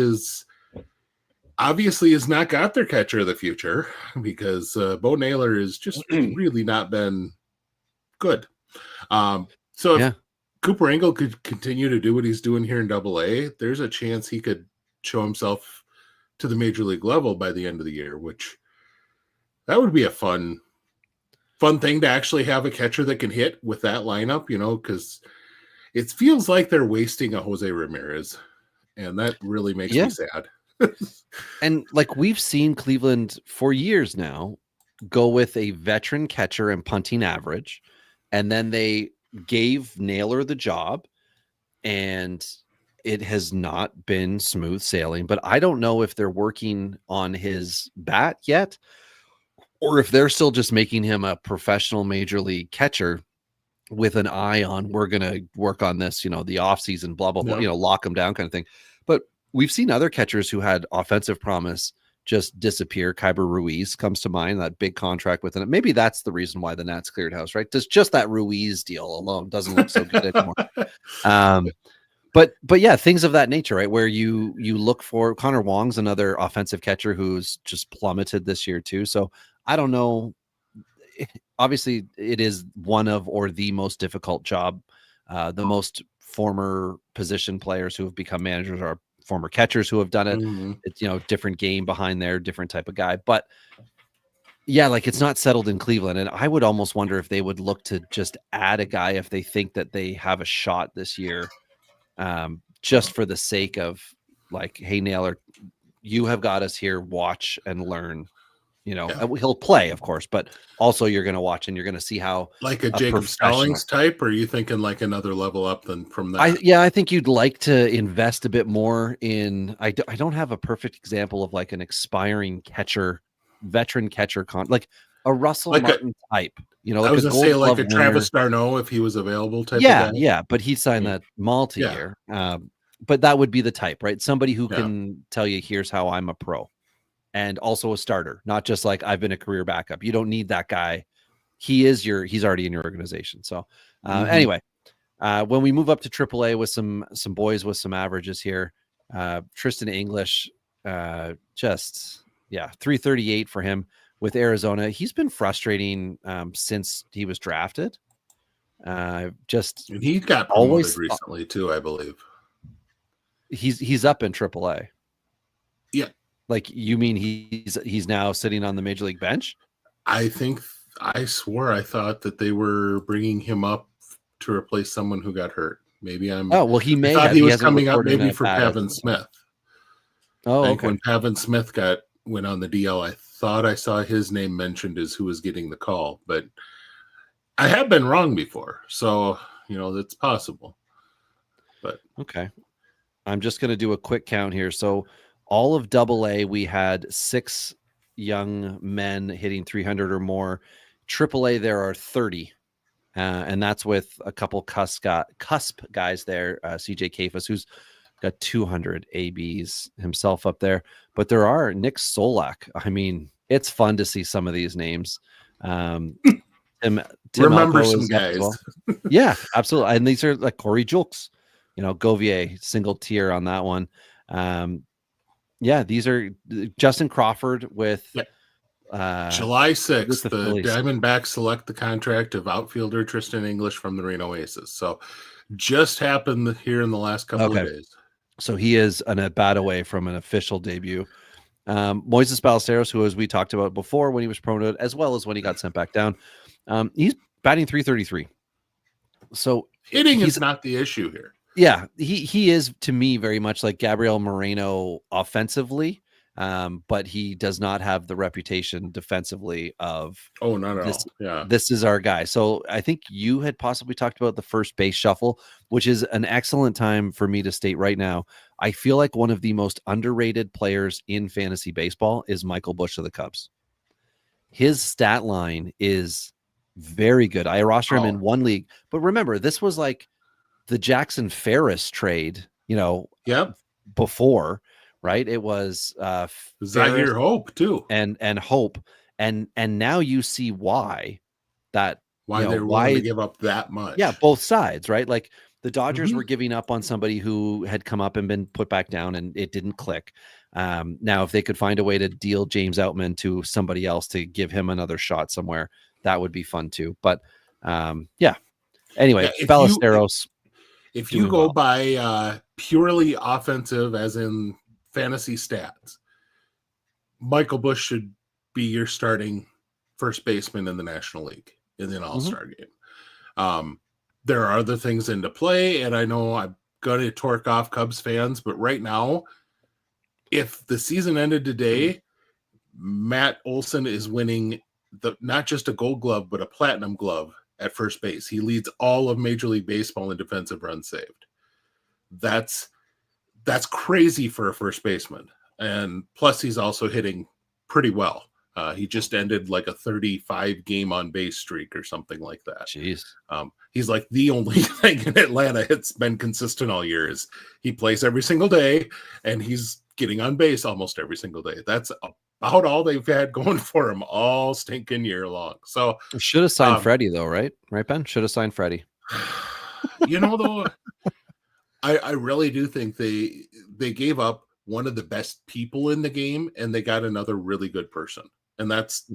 obviously has not got their catcher of the future because Bo Naylor has just really not been good. If Cooper Engel could continue to do what he's doing here in AA, there's a chance he could show himself to the major league level by the end of the year, which that would be a fun thing to actually have a catcher that can hit with that lineup, because it feels like they're wasting a Jose Ramirez, and that really makes me sad. And like we've seen Cleveland for years now go with a veteran catcher and punting average, and then they gave Naylor the job, and it has not been smooth sailing. But I don't know if they're working on his bat yet, or if they're still just making him a professional major league catcher with an eye on, we're going to work on this, the offseason, blah, blah, blah, lock him down kind of thing. But we've seen other catchers who had offensive promise just disappear. Kyber Ruiz comes to mind, that big contract with it. Maybe that's the reason why the Nats cleared house, right? Just that Ruiz deal alone doesn't look so good anymore. But yeah, things of that nature, right? Where you look for Connor Wong's another offensive catcher who's just plummeted this year too. So I don't know. Obviously, it is one of or the most difficult job. The most former position players who have become managers are former catchers who have done it. Mm-hmm. It's different game behind there, different type of guy. But yeah, like it's not settled in Cleveland, and I would almost wonder if they would look to just add a guy if they think that they have a shot this year. Just for the sake of like, hey, Naylor, you have got us here. Watch and learn. He'll play, of course, but also you're going to watch and you're going to see how, like a Jacob Stallings type, or are you thinking like another level up than from that? I think you'd like to invest a bit more in. I don't have a perfect example of like an expiring catcher, veteran catcher, like a Russell Martin type. I was going to say like a Travis d'Arnaud if he was available type. Yeah, but he signed that multi-year. But that would be the type, right? Somebody who can tell you, here's how I'm a pro, and also a starter, not just like I've been a career backup. You don't need that guy. He's already in your organization. So anyway, when we move up to AAA with some boys with some averages here, Tristan English, 338 for him. with Arizona. He's been frustrating since he was drafted. Just And he got always promoted recently too, I believe. He's up in AAA. Yeah. Like, you mean he's now sitting on the major league bench? I swore I thought that they were bringing him up to replace someone who got hurt. Maybe he may I thought have. he was hasn't coming up recorded maybe an for at-bat Pavin as- Smith. Oh, I think okay. when Pavin Smith went on the DL, I thought I saw his name mentioned as who was getting the call, but I have been wrong before, so that's possible. But okay, I'm just going to do a quick count here. So all of AA, we had 6 young men hitting 300 or more. AAA, there are 30. And that's with a couple cusp guys there. CJ Kafas, who's got 200 ABs himself up there. But there are Nick Solak. I mean, it's fun to see some of these names. Tim remember Elko some is up guys. as well. Yeah, absolutely. And these are like Corey Julks, Govier, single tier on that one. Yeah, these are Justin Crawford with July 6th, with the Phillies. Diamondbacks select the contract of outfielder Tristan English from the Reno Aces. So just happened here in the last couple of days. So he is an at-bat away from an official debut. Moises Ballesteros, who, as we talked about before, when he was promoted, as well as when he got sent back down, he's batting .333. So hitting is not the issue here. Yeah, he is, to me, very much like Gabriel Moreno offensively, but he does not have the reputation defensively of, oh, not at all. Yeah, this is our guy. So I think you had possibly talked about the first base shuffle, which is an excellent time for me to state right now. I feel like one of the most underrated players in fantasy baseball is Michael Busch of the Cubs. His stat line is very good. I roster him in one league, but remember, this was like the Jackson Ferris trade, before, right? It was Zaire Hope too, and Hope, and now you see why they were willing to give up that much. Yeah, both sides, right? Like the Dodgers were giving up on somebody who had come up and been put back down, and it didn't click. Now, if they could find a way to deal James Outman to somebody else to give him another shot somewhere, that would be fun too. But anyway, Ballesteros. If you go by purely offensive, as in fantasy stats, Michael Busch should be your starting first baseman in the National League in an All-Star game. There are other things into play, and I know I'm going to torque off Cubs fans, but right now, if the season ended today, Matt Olson is winning not just a Gold Glove, but a Platinum Glove at first base. He leads all of Major League Baseball in defensive runs saved. That's crazy for a first baseman. And plus, he's also hitting pretty well. He just ended like a 35 game on base streak or something like that. Jeez. He's like the only thing in Atlanta that's been consistent all year is he plays every single day and he's getting on base almost every single day. That's about all they've had going for him all stinking year long. So should have signed Freddie though, right? Right, Ben? Should have signed Freddie. Though, I really do think they gave up one of the best people in the game and they got another really good person. And that's,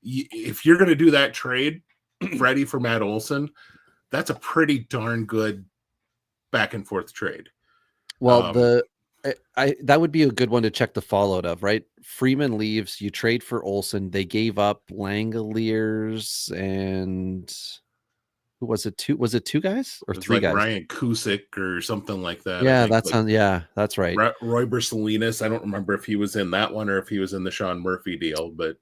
if you're going to do that trade, Freddie for Matt Olson, that's a pretty darn good back and forth trade. Well, that would be a good one to check the fallout of, right? Freeman leaves, you trade for Olson. They gave up Langoliers and who was it? Was it 2 guys or 3 guys? Ryan Cusick or something like that. Yeah, that's right. Roy Bersalinas. I don't remember if he was in that one or if he was in the Sean Murphy deal, but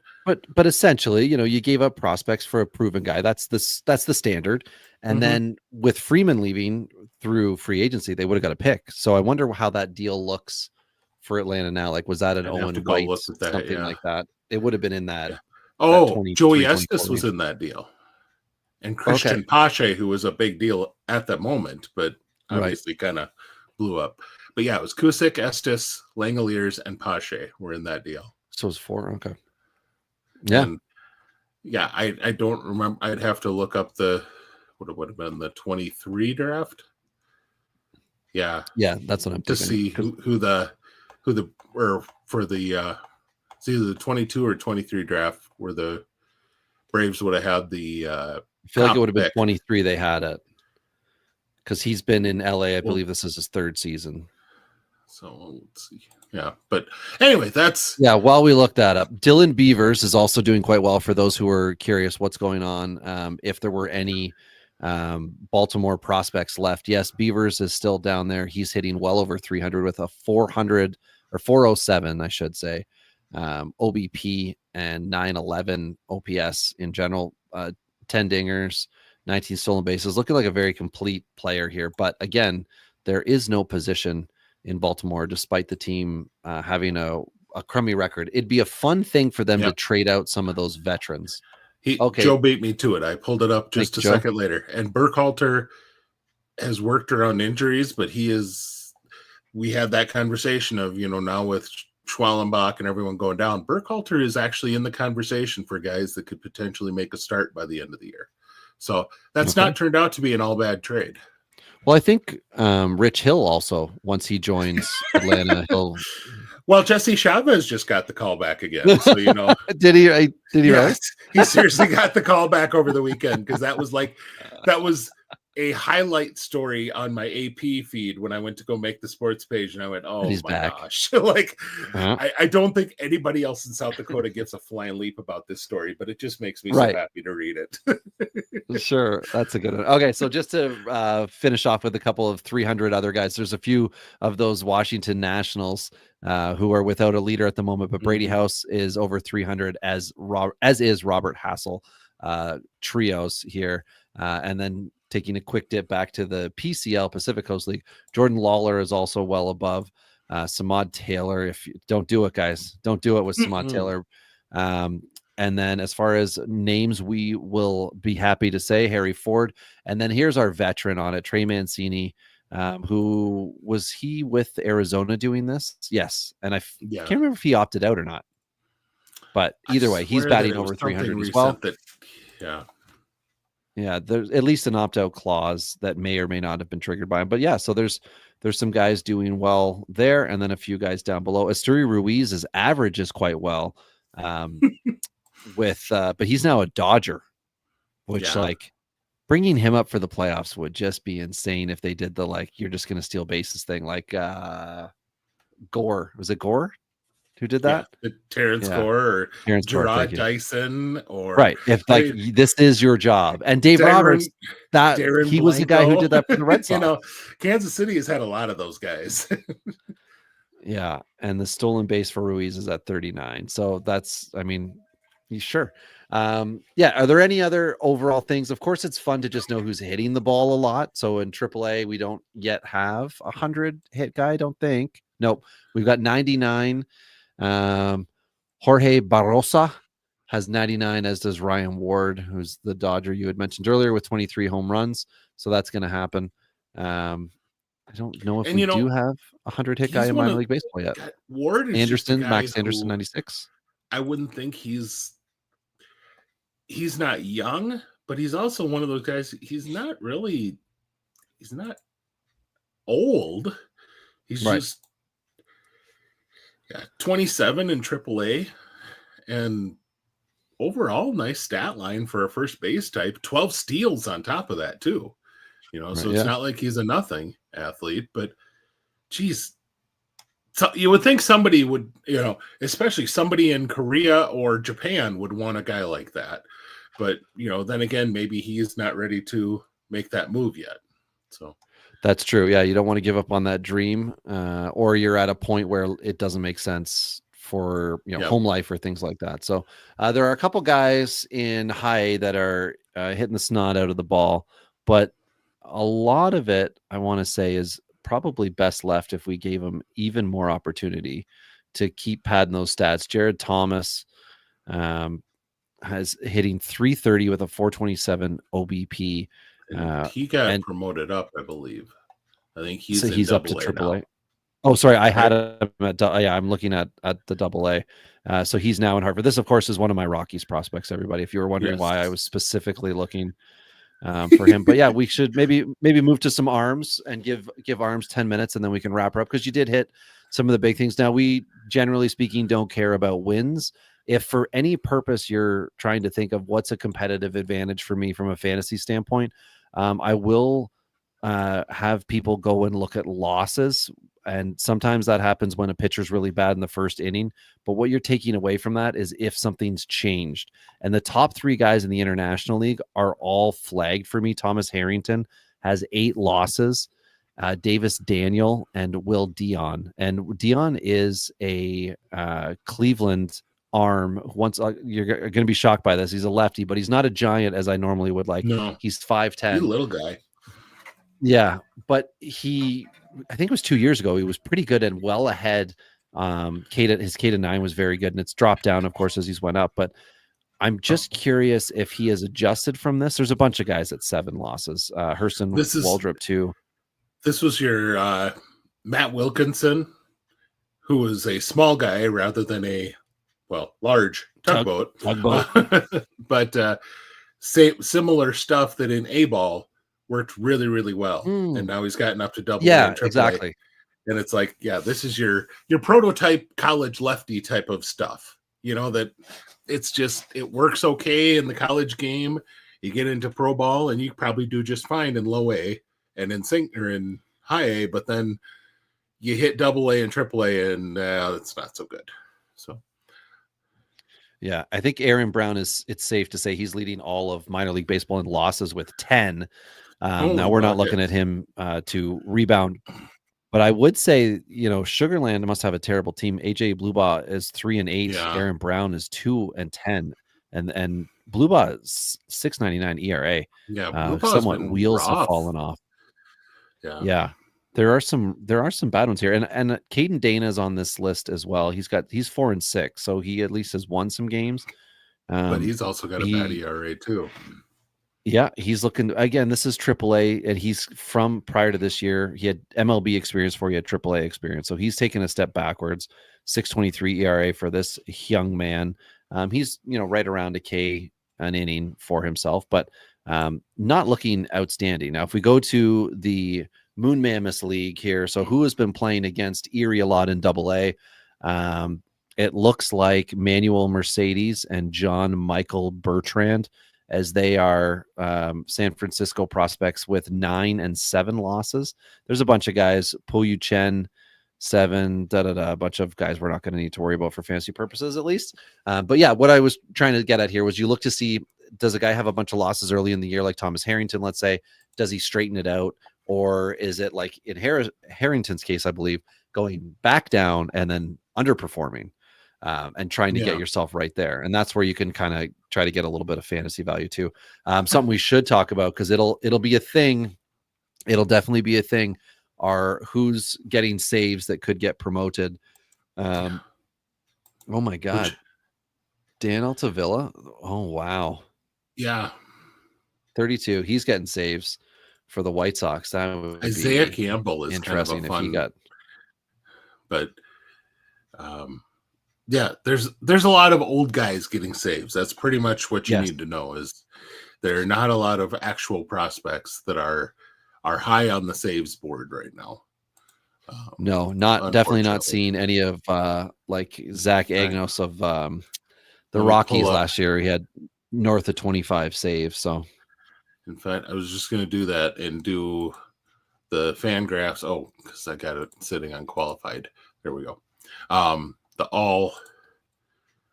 essentially, you gave up prospects for a proven guy. That's the standard. And then with Freeman leaving through free agency, they would have got a pick. So I wonder how that deal looks for Atlanta now. Like, was that an Owen White, something like that? It would have been in that. Yeah. Oh, Joey Estes was in that deal. And Christian Pache, who was a big deal at that moment, but obviously kind of blew up. But yeah, it was Cusick, Estes, Langoliers, and Pache were in that deal. So it was 4. Okay. Yeah. And I don't remember. I'd have to look up what it would have been, the 23 draft. Yeah. Yeah, that's what I'm to thinking. see who the for the It's either the 22 or 23 draft where the Braves would have had the I feel like it would have been pick. 23 they had it. Because he's been in LA. I believe this is his third season. So let's see. Yeah. But anyway, that's. Yeah, while we look that up, Dylan Beavers is also doing quite well for those who are curious what's going on. If there were any Baltimore prospects left. Yes, Beavers is still down there. He's hitting well over 300 with a 400 or 407, I should say, OBP and 911 OPS in general. 10 dingers, 19 stolen bases. Looking like a very complete player here. But again, there is no position in Baltimore, despite the team having a crummy record. It'd be a fun thing for them to trade out some of those veterans. Joe beat me to it. I pulled it up just a second later. And Burkhalter has worked around injuries, but we had that conversation of, now with Schwallenbach and everyone going down, Burkhalter is actually in the conversation for guys that could potentially make a start by the end of the year. So that's not turned out to be an all bad trade. Well, I think Rich Hill also, once he joins Atlanta, he'll. Well, Jesse Chavez just got the call back again. So, did he right? He seriously got the call back over the weekend because that was a highlight story on my AP feed when I went to go make the sports page, and I went, "Oh my gosh!" I don't think anybody else in South Dakota gets a flying leap about this story, but it just makes me so happy to read it. Sure, that's a good one. Okay, so just to finish off with a couple of 300 other guys, there's a few of those Washington Nationals who are without a leader at the moment, but Brady House is over 300, as is Robert Hassel. Trios here, and then taking a quick dip back to the PCL, Pacific Coast League, Jordan Lawler is also well above. Samad Taylor, if you don't do it, guys, don't do it with Samad Taylor. And then as far as names, we will be happy to say Harry Ford. And then here's our veteran on it, Trey Mancini, who was he with Arizona doing this? Yes. And I can't remember if he opted out or not. But either way, he's batting over 300 as well. Yeah, there's at least an opt-out clause that may or may not have been triggered by him. But yeah, so there's some guys doing well there, and then a few guys down below. Asturi Ruiz's average is quite well, but he's now a Dodger, which bringing him up for the playoffs would just be insane if they did the you're just going to steal bases thing. Gore, was it Gore who did that? Terrence Gore or Gerard Dyson, or if this is your job. And Dave Roberts, he was the guy who did that for the Red Sox. Kansas City has had a lot of those guys. Yeah, and the stolen base for Ruiz is at 39. So that's, sure. Are there any other overall things? Of course, it's fun to just know who's hitting the ball a lot. So in AAA, we don't yet have 100 hit guy, I don't think. Nope. We've got 99. Jorge Barrosa has 99, as does Ryan Ward, who's the Dodger you had mentioned earlier, with 23 home runs. So that's going to happen. I don't know if we do have 100 hit guy in minor league baseball yet. Ward is Anderson, Max Anderson, 96. I wouldn't think he's not young, but he's also one of those guys. He's not old. He's just 27 in AAA, and overall nice stat line for a first base type. 12 steals on top of that too. So it's not like he's a nothing athlete, but geez, so you would think somebody would, especially somebody in Korea or Japan would want a guy like that. But, then again, maybe he is not ready to make that move yet. So that's true. Yeah, you don't want to give up on that dream, or you're at a point where it doesn't make sense for home life or things like that. So there are a couple guys in high that are hitting the snot out of the ball, but a lot of it, I want to say, is probably best left if we gave them even more opportunity to keep padding those stats. Jared Thomas has hitting 330 with a 427 OBP. He got promoted up, I believe. I think he's up to AAA. Oh, sorry, I had him at I'm looking at the AA. So he's now in Hartford. This, of course, is one of my Rockies prospects. Everybody, if you were wondering why I was specifically looking for him, but yeah, we should maybe move to some arms and give arms 10 minutes, and then we can wrap her up, because you did hit some of the big things. Now, we generally speaking don't care about wins. If for any purpose you're trying to think of what's a competitive advantage for me from a fantasy standpoint, I will have people go and look at losses. And sometimes that happens when a pitcher's really bad in the first inning. But what you're taking away from that is if something's changed. And the top 3 guys in the International League are all flagged for me. Thomas Harrington has 8 losses. Davis Daniel and Will Dion. And Dion is a Cleveland arm. Once you're going to be shocked by this. He's a lefty, but he's not a giant as I normally would like. No. He's 5'10". He's a little guy. Yeah, but I think it was 2 years ago, he was pretty good and well ahead. His K to 9 was very good, and it's dropped down, of course, as he's went up. But I'm just curious if he has adjusted from this. There's a bunch of guys at 7 losses. Hurston Waldrop too. This was your Matt Wilkinson, who was a small guy rather than a large tugboat. But similar stuff that in A-ball worked really, really well. And now he's gotten up to double. Yeah, exactly. And it's like, yeah, this is your prototype college lefty type of stuff. You know, that it's just, it works okay in the college game. You get into pro ball and you probably do just fine in low A and in high A, but then you hit double A and triple A and it's not so good. So. Yeah, I think Aaron Brown it's safe to say he's leading all of minor league baseball in losses with 10. Now we're not looking at him to rebound, but I would say, Sugarland must have a terrible team. AJ Bluebaugh is 3-8. Yeah. Aaron Brown is 2-10, and Bluebaugh is 6.99 ERA. Yeah, somewhat wheels have fallen off. Yeah. There are some bad ones here, and Caden Dana's on this list as well. He's 4-6, so he at least has won some games. But he's also got a bad ERA too. Yeah, he's looking again. This is AAA, and he's from prior to this year. He had MLB experience before he had AAA experience, so he's taken a step backwards. 6.23 ERA for this young man. He's right around a K an inning for himself, but not looking outstanding. Now, if we go to the Moon Mammoth League here, so who has been playing against Erie a lot in AA? It looks like Manuel Mercedes and John Michael Bertrand, as they are San Francisco prospects with 9 and 7 losses. There's a bunch of guys, Po Yu Chen, 7, a bunch of guys we're not going to need to worry about for fantasy purposes, at least. But yeah, what I was trying to get at here was you look to see, does a guy have a bunch of losses early in the year, like Thomas Harrington, let's say? Does he straighten it out? Or is it like in Harrington's case, I believe, going back down and then underperforming and trying to get yourself right there? And that's where you can kind of try to get a little bit of fantasy value too. Something we should talk about, because it'll be a thing. It'll definitely be a thing. Are who's getting saves that could get promoted. Oh my God. Dan Altavilla. Oh, wow. Yeah. 32. He's getting saves for the White Sox. That would Isaiah Campbell is interesting kind of a fun, if he got. But yeah, there's a lot of old guys getting saves. That's pretty much what you need to know. Is there are not a lot of actual prospects that are high on the saves board right now. No, definitely not seeing any of like Zach Agnos of the Rockies last year. He had north of 25 saves. So. In fact, I was just going to do that and do the fan graphs. Oh, because I got it sitting on qualified. There we go. The all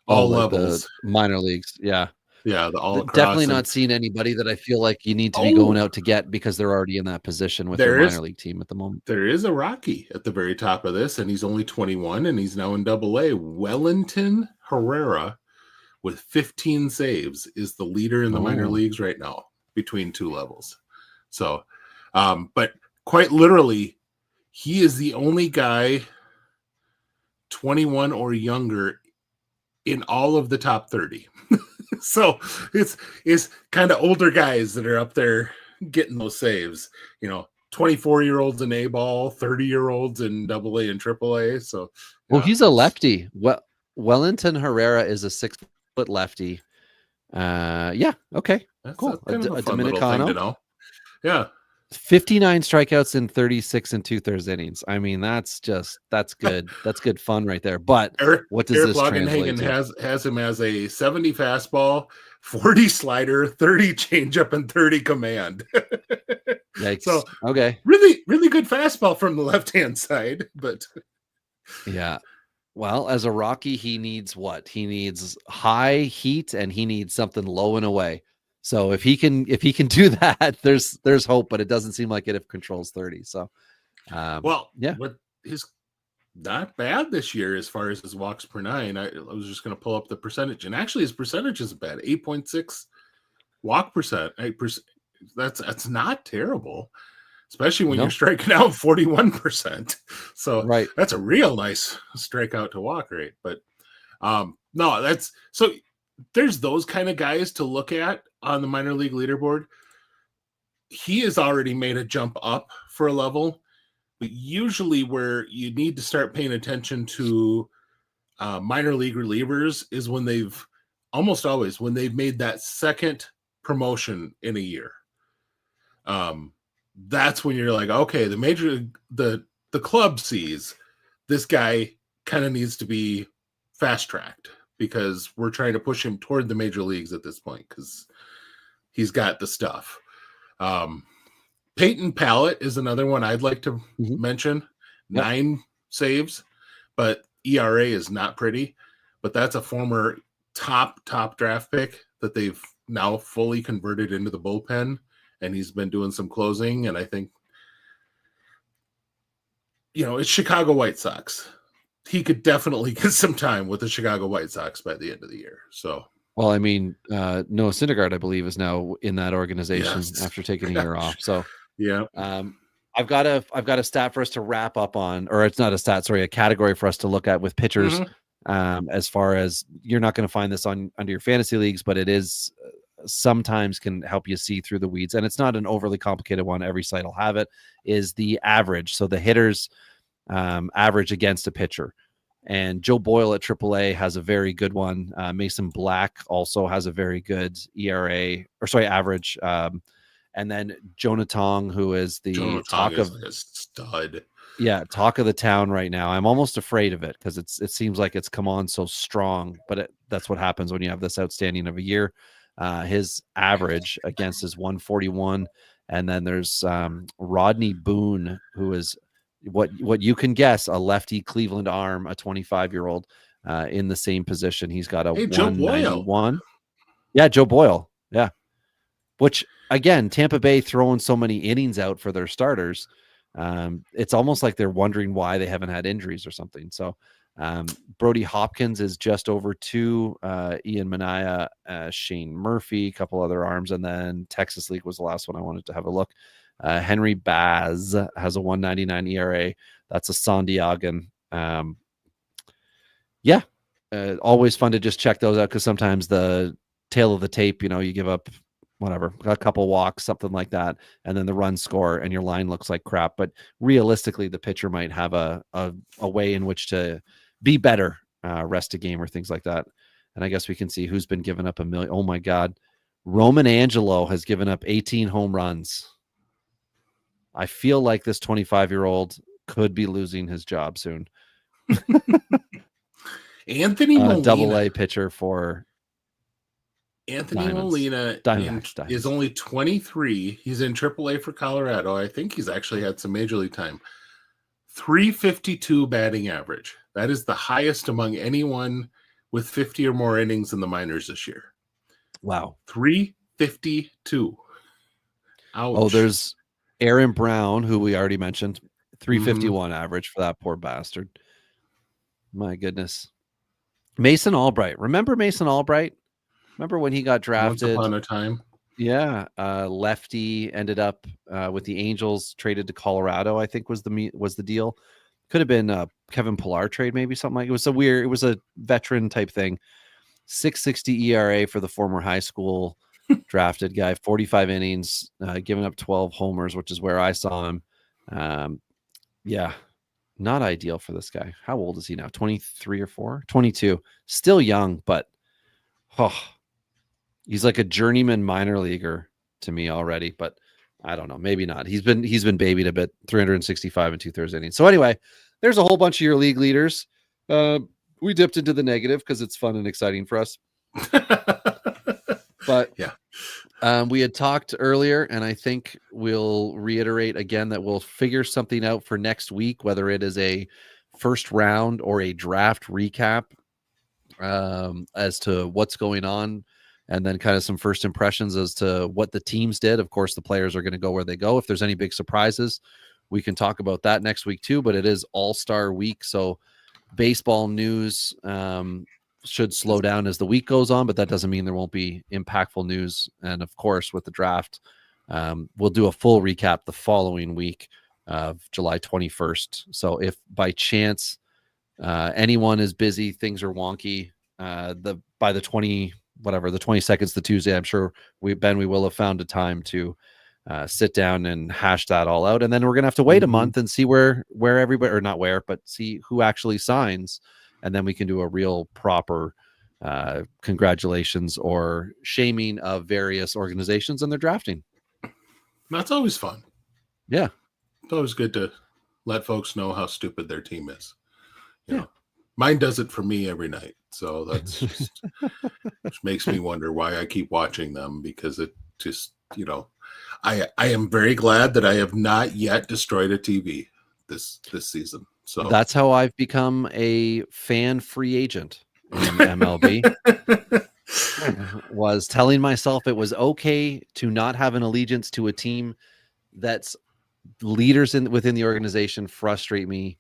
levels, minor leagues. Yeah. Yeah. The all across. Definitely not seeing anybody that I feel like you need to be going out to get, because they're already in that position with their minor league team at the moment. There is a Rocky at the very top of this, and he's only 21 and he's now in AA. Wellington Herrera with 15 saves is the leader in the minor leagues right now, between 2 levels. So, but quite literally, he is the only guy 21 or younger in all of the top 30. So it's kind of older guys that are up there getting those saves, 24-year-olds in A-ball, 30-year-olds in AA and AAA. So, well, he's a lefty. Wellington Herrera is a 6-foot lefty. Yeah. Okay. That's cool. Kind of a fun Dominicano. little thing to know. Yeah. 59 strikeouts in 36 and 2/3 innings. I mean, that's good. That's good fun right there. But what does Eric this translate Longenhagen to? has him as a 70 fastball, 40 slider, 30 changeup, and 30 command. Yikes. So Okay. really good fastball from the left-hand side, but Yeah. Well, as a Rocky, he needs what? He needs high heat and he needs something low and away. So if he can do that, there's hope, but it doesn't seem like it if controls 30. So yeah. what he's not bad this year as far as his walks per nine. I was just going to pull up the percentage, and actually his percentage isn't bad. 8.6 walk percent. 8%. That's not terrible, especially when you're striking out 41%. So right. that's a real nice strikeout to walk rate. But no, that's so there's those kind of guys to look at on the minor league leaderboard. He has already made a jump up for a level, but usually where you need to start paying attention to minor league relievers is when almost always when they've made that second promotion in a year. That's when you're like, okay, the club sees this guy kind of needs to be fast tracked because we're trying to push him toward the major leagues at this point because he's got the stuff. Peyton Pallett is another one I'd like to mention. Yep. 9 saves, but ERA is not pretty. But that's a former top draft pick that they've now fully converted into the bullpen, and he's been doing some closing. And I think, it's Chicago White Sox. He could definitely get some time with the Chicago White Sox by the end of the year. So, well, I mean, Noah Syndergaard, I believe, is now in that organization after taking a year off. So, yeah. I've got a stat for us to wrap up on, or it's not a stat, sorry, a category for us to look at with pitchers. As far as you're not going to find this under your fantasy leagues, but it is sometimes can help you see through the weeds. And it's not an overly complicated one. Every site will have it, is the average. So the hitters average against a pitcher. And Joe Boyle at AAA has a very good one. Mason Black also has a very good average. And then Jonah Tong, who is the talk of a stud. Yeah, talk of the town right now. I'm almost afraid of it because it seems like it's come on so strong, but that's what happens when you have this outstanding of a year. His average against is 141, and then there's Rodney Boone, who is what you can guess, a lefty Cleveland arm, a 25-year-old in the same position. He's got a 191. Yeah, Joe Boyle. Yeah, which again, Tampa Bay throwing so many innings out for their starters. It's almost like they're wondering why they haven't had injuries or something. So Brody Hopkins is just over 2, Ian Mania, Shane Murphy, a couple other arms, and then Texas League was the last one I wanted to have a look. Henry Baz has a 199 ERA. That's a Sandiagan. Always fun to just check those out because sometimes the tail of the tape, you give up whatever, a couple walks, something like that, and then the run score and your line looks like crap. But realistically, the pitcher might have a way in which to be better, rest a game or things like that. And I guess we can see who's been giving up 1 million. Oh my God. Roman Angelo has given up 18 home runs. I feel like this 25-year-old could be losing his job soon. Anthony Molina, Double-A pitcher for Anthony Molina is only 23. He's in AAA for Colorado. I think he's actually had some major league time. 352 batting average. That is the highest among anyone with 50 or more innings in the minors this year. Wow. 352. Ouch. Oh, there's Aaron Brown, who we already mentioned. 351 average for that poor bastard. My goodness. Mason Albright. Remember Mason Albright? Remember when he got drafted? Once upon a time. Yeah. Lefty ended up with the Angels, traded to Colorado, I think was the deal. Could have been a Kevin Pillar trade, maybe something like it. It was a veteran type thing. 6.60 ERA for the former high school drafted guy, 45 innings, giving up 12 homers, which is where I saw him. Not ideal for this guy. How old is he now? 23 or 4? 22. Still young, but he's like a journeyman minor leaguer to me already. But I don't know. Maybe not. He's been babied a bit. 365 and 2/3 innings. So anyway, there's a whole bunch of your league leaders. We dipped into the negative because it's fun and exciting for us. But yeah, we had talked earlier, and I think we'll reiterate again that we'll figure something out for next week, whether it is a first round or a draft recap, as to what's going on, and then kind of some first impressions as to what the teams did. Of course, the players are going to go where they go. If there's any big surprises, we can talk about that next week too, but it is All-Star week. So baseball news should slow down as the week goes on, but that doesn't mean there won't be impactful news. And of course, with the draft, we'll do a full recap the following week of July 21st. So if by chance anyone is busy, things are wonky, by the 22nd, the Tuesday, I'm sure we will have found a time to sit down and hash that all out. And then we're going to have to wait a month and see where everybody, or not where, but see who actually signs. And then we can do a real proper congratulations or shaming of various organizations and their drafting. That's always fun. Yeah. It's always good to let folks know how stupid their team is. You know, mine does it for me every night. So that's just, which makes me wonder why I keep watching them, because it just, I am very glad that I have not yet destroyed a TV this season. So that's how I've become a fan free agent in MLB. Was telling myself it was okay to not have an allegiance to a team that's leaders within the organization frustrate me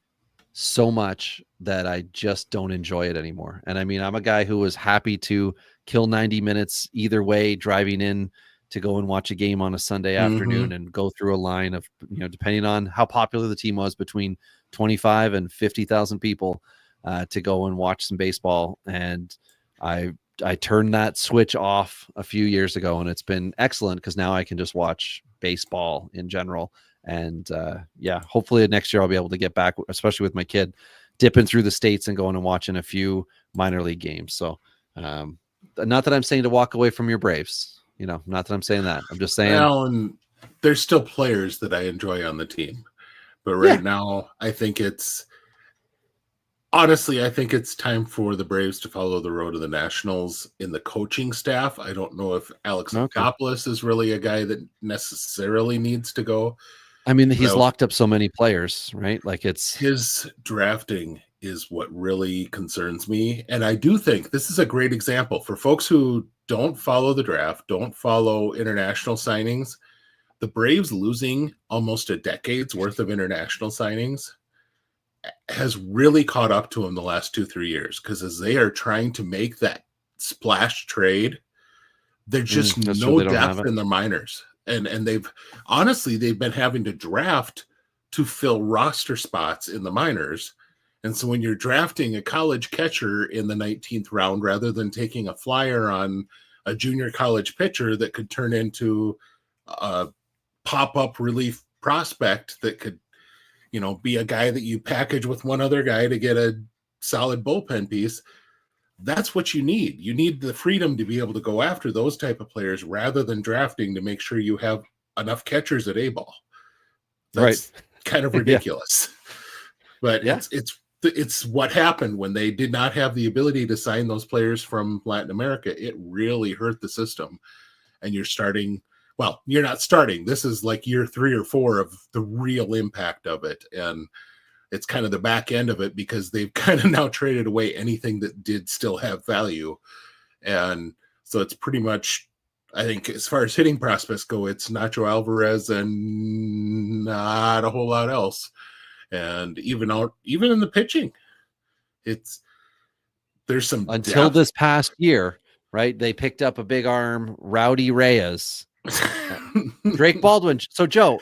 so much that I just don't enjoy it anymore. And I mean, I'm a guy who was happy to kill 90 minutes either way, driving in to go and watch a game on a Sunday afternoon and go through a line of, depending on how popular the team was, between 25 and 50,000 people to go and watch some baseball. And I turned that switch off a few years ago, and it's been excellent because now I can just watch baseball in general. And hopefully next year I'll be able to get back, especially with my kid, dipping through the States and going and watching a few minor league games. So not that I'm saying to walk away from your Braves, not that I'm saying that. I'm just saying, and there's still players that I enjoy on the team, but right now I think it's time for the Braves to follow the road of the Nationals in the coaching staff. I don't know if Alex Anthopoulos is really a guy that necessarily needs to go. I mean, he's locked up so many players, right? Like, it's his drafting is what really concerns me. And I do think this is a great example for folks who don't follow the draft, don't follow international signings. The Braves losing almost a decade's worth of international signings has really caught up to them the last 2-3 years, because as they are trying to make that splash trade, there's just no depth in the minors. And they've been having to draft to fill roster spots in the minors. And so when you're drafting a college catcher in the 19th round, rather than taking a flyer on a junior college pitcher that could turn into a pop-up relief prospect that could, be a guy that you package with one other guy to get a solid bullpen piece, that's what you need. You need the freedom to be able to go after those type of players rather than drafting to make sure you have enough catchers at A-ball. That's kind of ridiculous. But it's what happened when they did not have the ability to sign those players from Latin America. It really hurt the system. And you're not starting. This is like year 3 or 4 of the real impact of it. And it's kind of the back end of it, because they've kind of now traded away anything that did still have value. And so it's pretty much, I think, as far as hitting prospects go, it's Nacho Alvarez and not a whole lot else. And even in the pitching, there's some until depth. This past year, right? They picked up a big arm, Rowdy Reyes, Drake Baldwin. So Joe,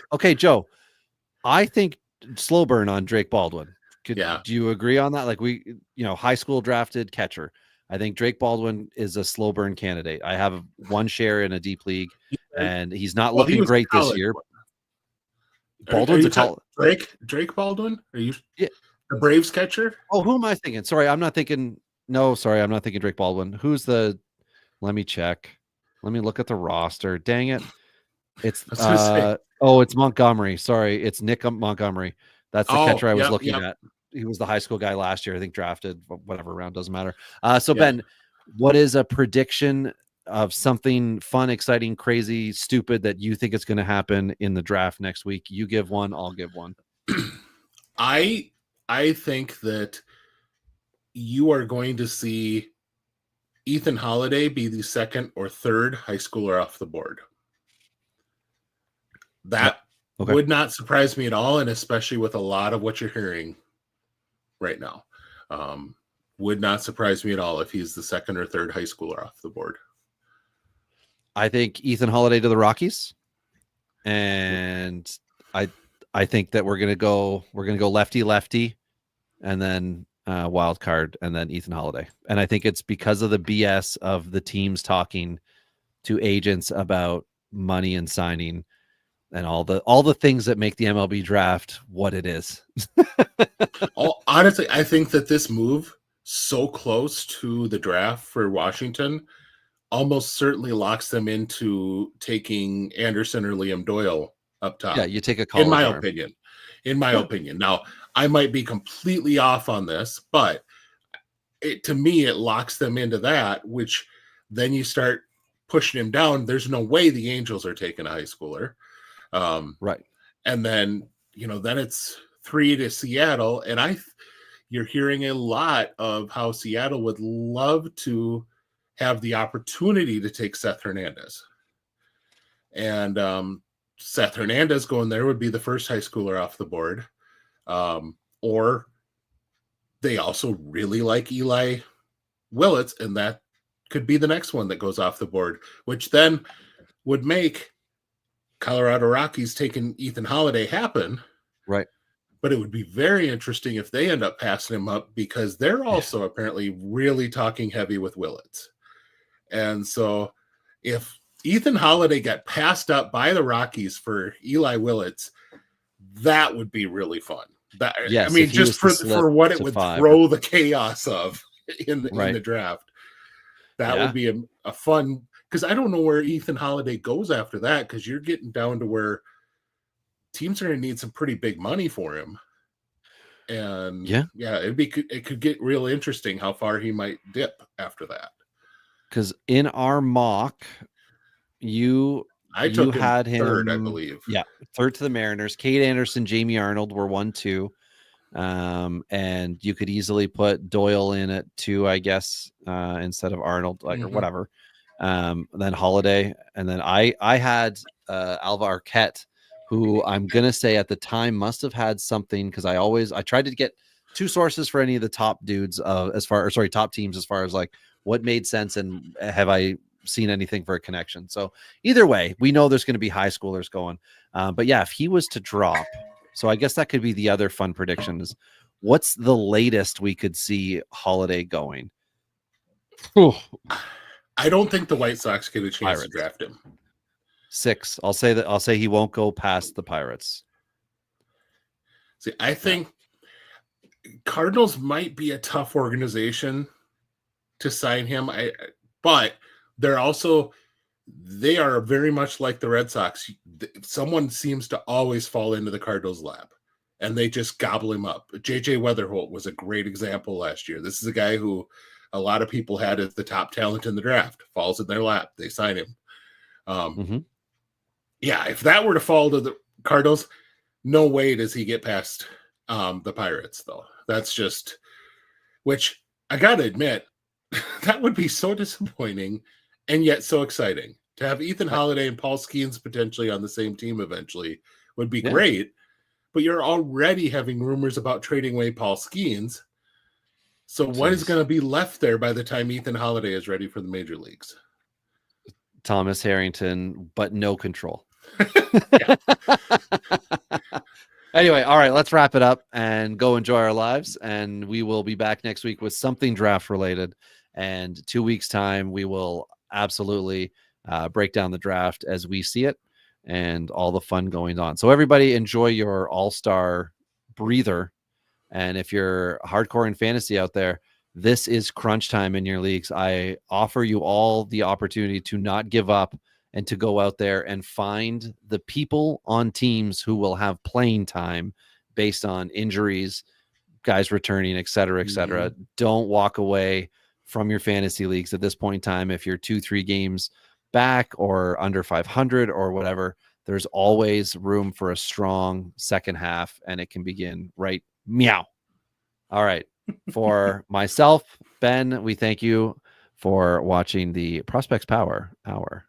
I think slow burn on Drake Baldwin. Do you agree on that? Like, high school drafted catcher. I think Drake Baldwin is a slow burn candidate. I have one share in a deep league, and he's not looking great this year. Baldwin's Drake Baldwin? Are you the Braves catcher? Oh, who am I thinking? Sorry, I'm not thinking Drake Baldwin. Let me check. Let me look at the roster. Dang it. It's Oh, it's Montgomery. Sorry, it's Nick Montgomery. That's the catcher I was looking yep. at. He was the high school guy last year, I think, drafted whatever round, doesn't matter. So Yeah. Ben, what is a prediction of something fun, exciting, crazy, stupid that you think is going to happen in the draft next week? You give one, I'll give one. I think that you are going to see Ethan Holiday be the second or third high schooler off the board. That Okay. would not surprise me at all, and especially with a lot of what you're hearing right now. Would not surprise me at all if he's the second or third high schooler off the board. I think Ethan Holiday to the Rockies, and I think that we're gonna go lefty, and then wild card, and then Ethan Holiday. And I think it's because of the BS of the teams talking to agents about money and signing and all the things that make the MLB draft what it is. Honestly, I think that this move so close to the draft for Washington almost certainly locks them into taking Anderson or Liam Doyle up top. Yeah, you take a call. In my opinion. Now, I might be completely off on this, but to me, it locks them into that, which then you start pushing him down. There's no way the Angels are taking a high schooler. Right. And then, then it's 3 to Seattle. And you're hearing a lot of how Seattle would love to have the opportunity to take Seth Hernandez. And Seth Hernandez going there would be the first high schooler off the board. Or they also really like Eli Willits, and that could be the next one that goes off the board, which then would make Colorado Rockies taking Ethan Holiday happen. Right. But it would be very interesting if they end up passing him up, because they're also apparently really talking heavy with Willits. And so if Ethan Holiday got passed up by the Rockies for Eli Willits, that would be really fun. Yes, I mean, just for what it would throw the chaos of in the draft. That would be a fun, because I don't know where Ethan Holiday goes after that, because you're getting down to where teams are going to need some pretty big money for him. And it could get real interesting how far he might dip after that. Because in our mock, I took him third, I believe. Yeah, third to the Mariners. Cade Anderson, Jamie Arnold were 1-2. And you could easily put Doyle in at 2, I guess, instead of Arnold, or whatever. Then Holiday, and then I had Alva Arquette, who I'm gonna say at the time must have had something, because I tried to get 2 sources for any of the top dudes top teams as far as like what made sense and have I seen anything for a connection. So either way, we know there's going to be high schoolers going. But yeah, if he was to drop, so I guess that could be the other fun prediction is what's the latest we could see Holiday going? I don't think the White Sox get a chance to draft him. 6. I'll say he won't go past the Pirates. See, I think Cardinals might be a tough organization to sign him. But they are very much like the Red Sox. Someone seems to always fall into the Cardinals' lap, and they just gobble him up. JJ Weatherholt was a great example last year. This is a guy who a lot of people had as the top talent in the draft. Falls in their lap. They sign him. Yeah, if that were to fall to the Cardinals, no way does he get past the Pirates, though. That's just, which I got to admit, that would be so disappointing and yet so exciting. To have Ethan Holiday and Paul Skeens potentially on the same team eventually would be great, but you're already having rumors about trading away Paul Skeens. So what is going to be left there by the time Ethan Holiday is ready for the major leagues? Thomas Harrington, but no control. Anyway, all right, let's wrap it up and go enjoy our lives. And we will be back next week with something draft related. And 2 weeks' time, we will absolutely break down the draft as we see it and all the fun going on. So everybody enjoy your all-star breather. And if you're hardcore in fantasy out there, this is crunch time in your leagues. I offer you all the opportunity to not give up and to go out there and find the people on teams who will have playing time based on injuries, guys returning, et cetera, et cetera. Don't walk away from your fantasy leagues at this point in time. If you're 2-3 games back or under 500 or whatever, there's always room for a strong second half, and it can begin right meow. All right. For myself, Ben, we thank you for watching the Prospects Power Hour.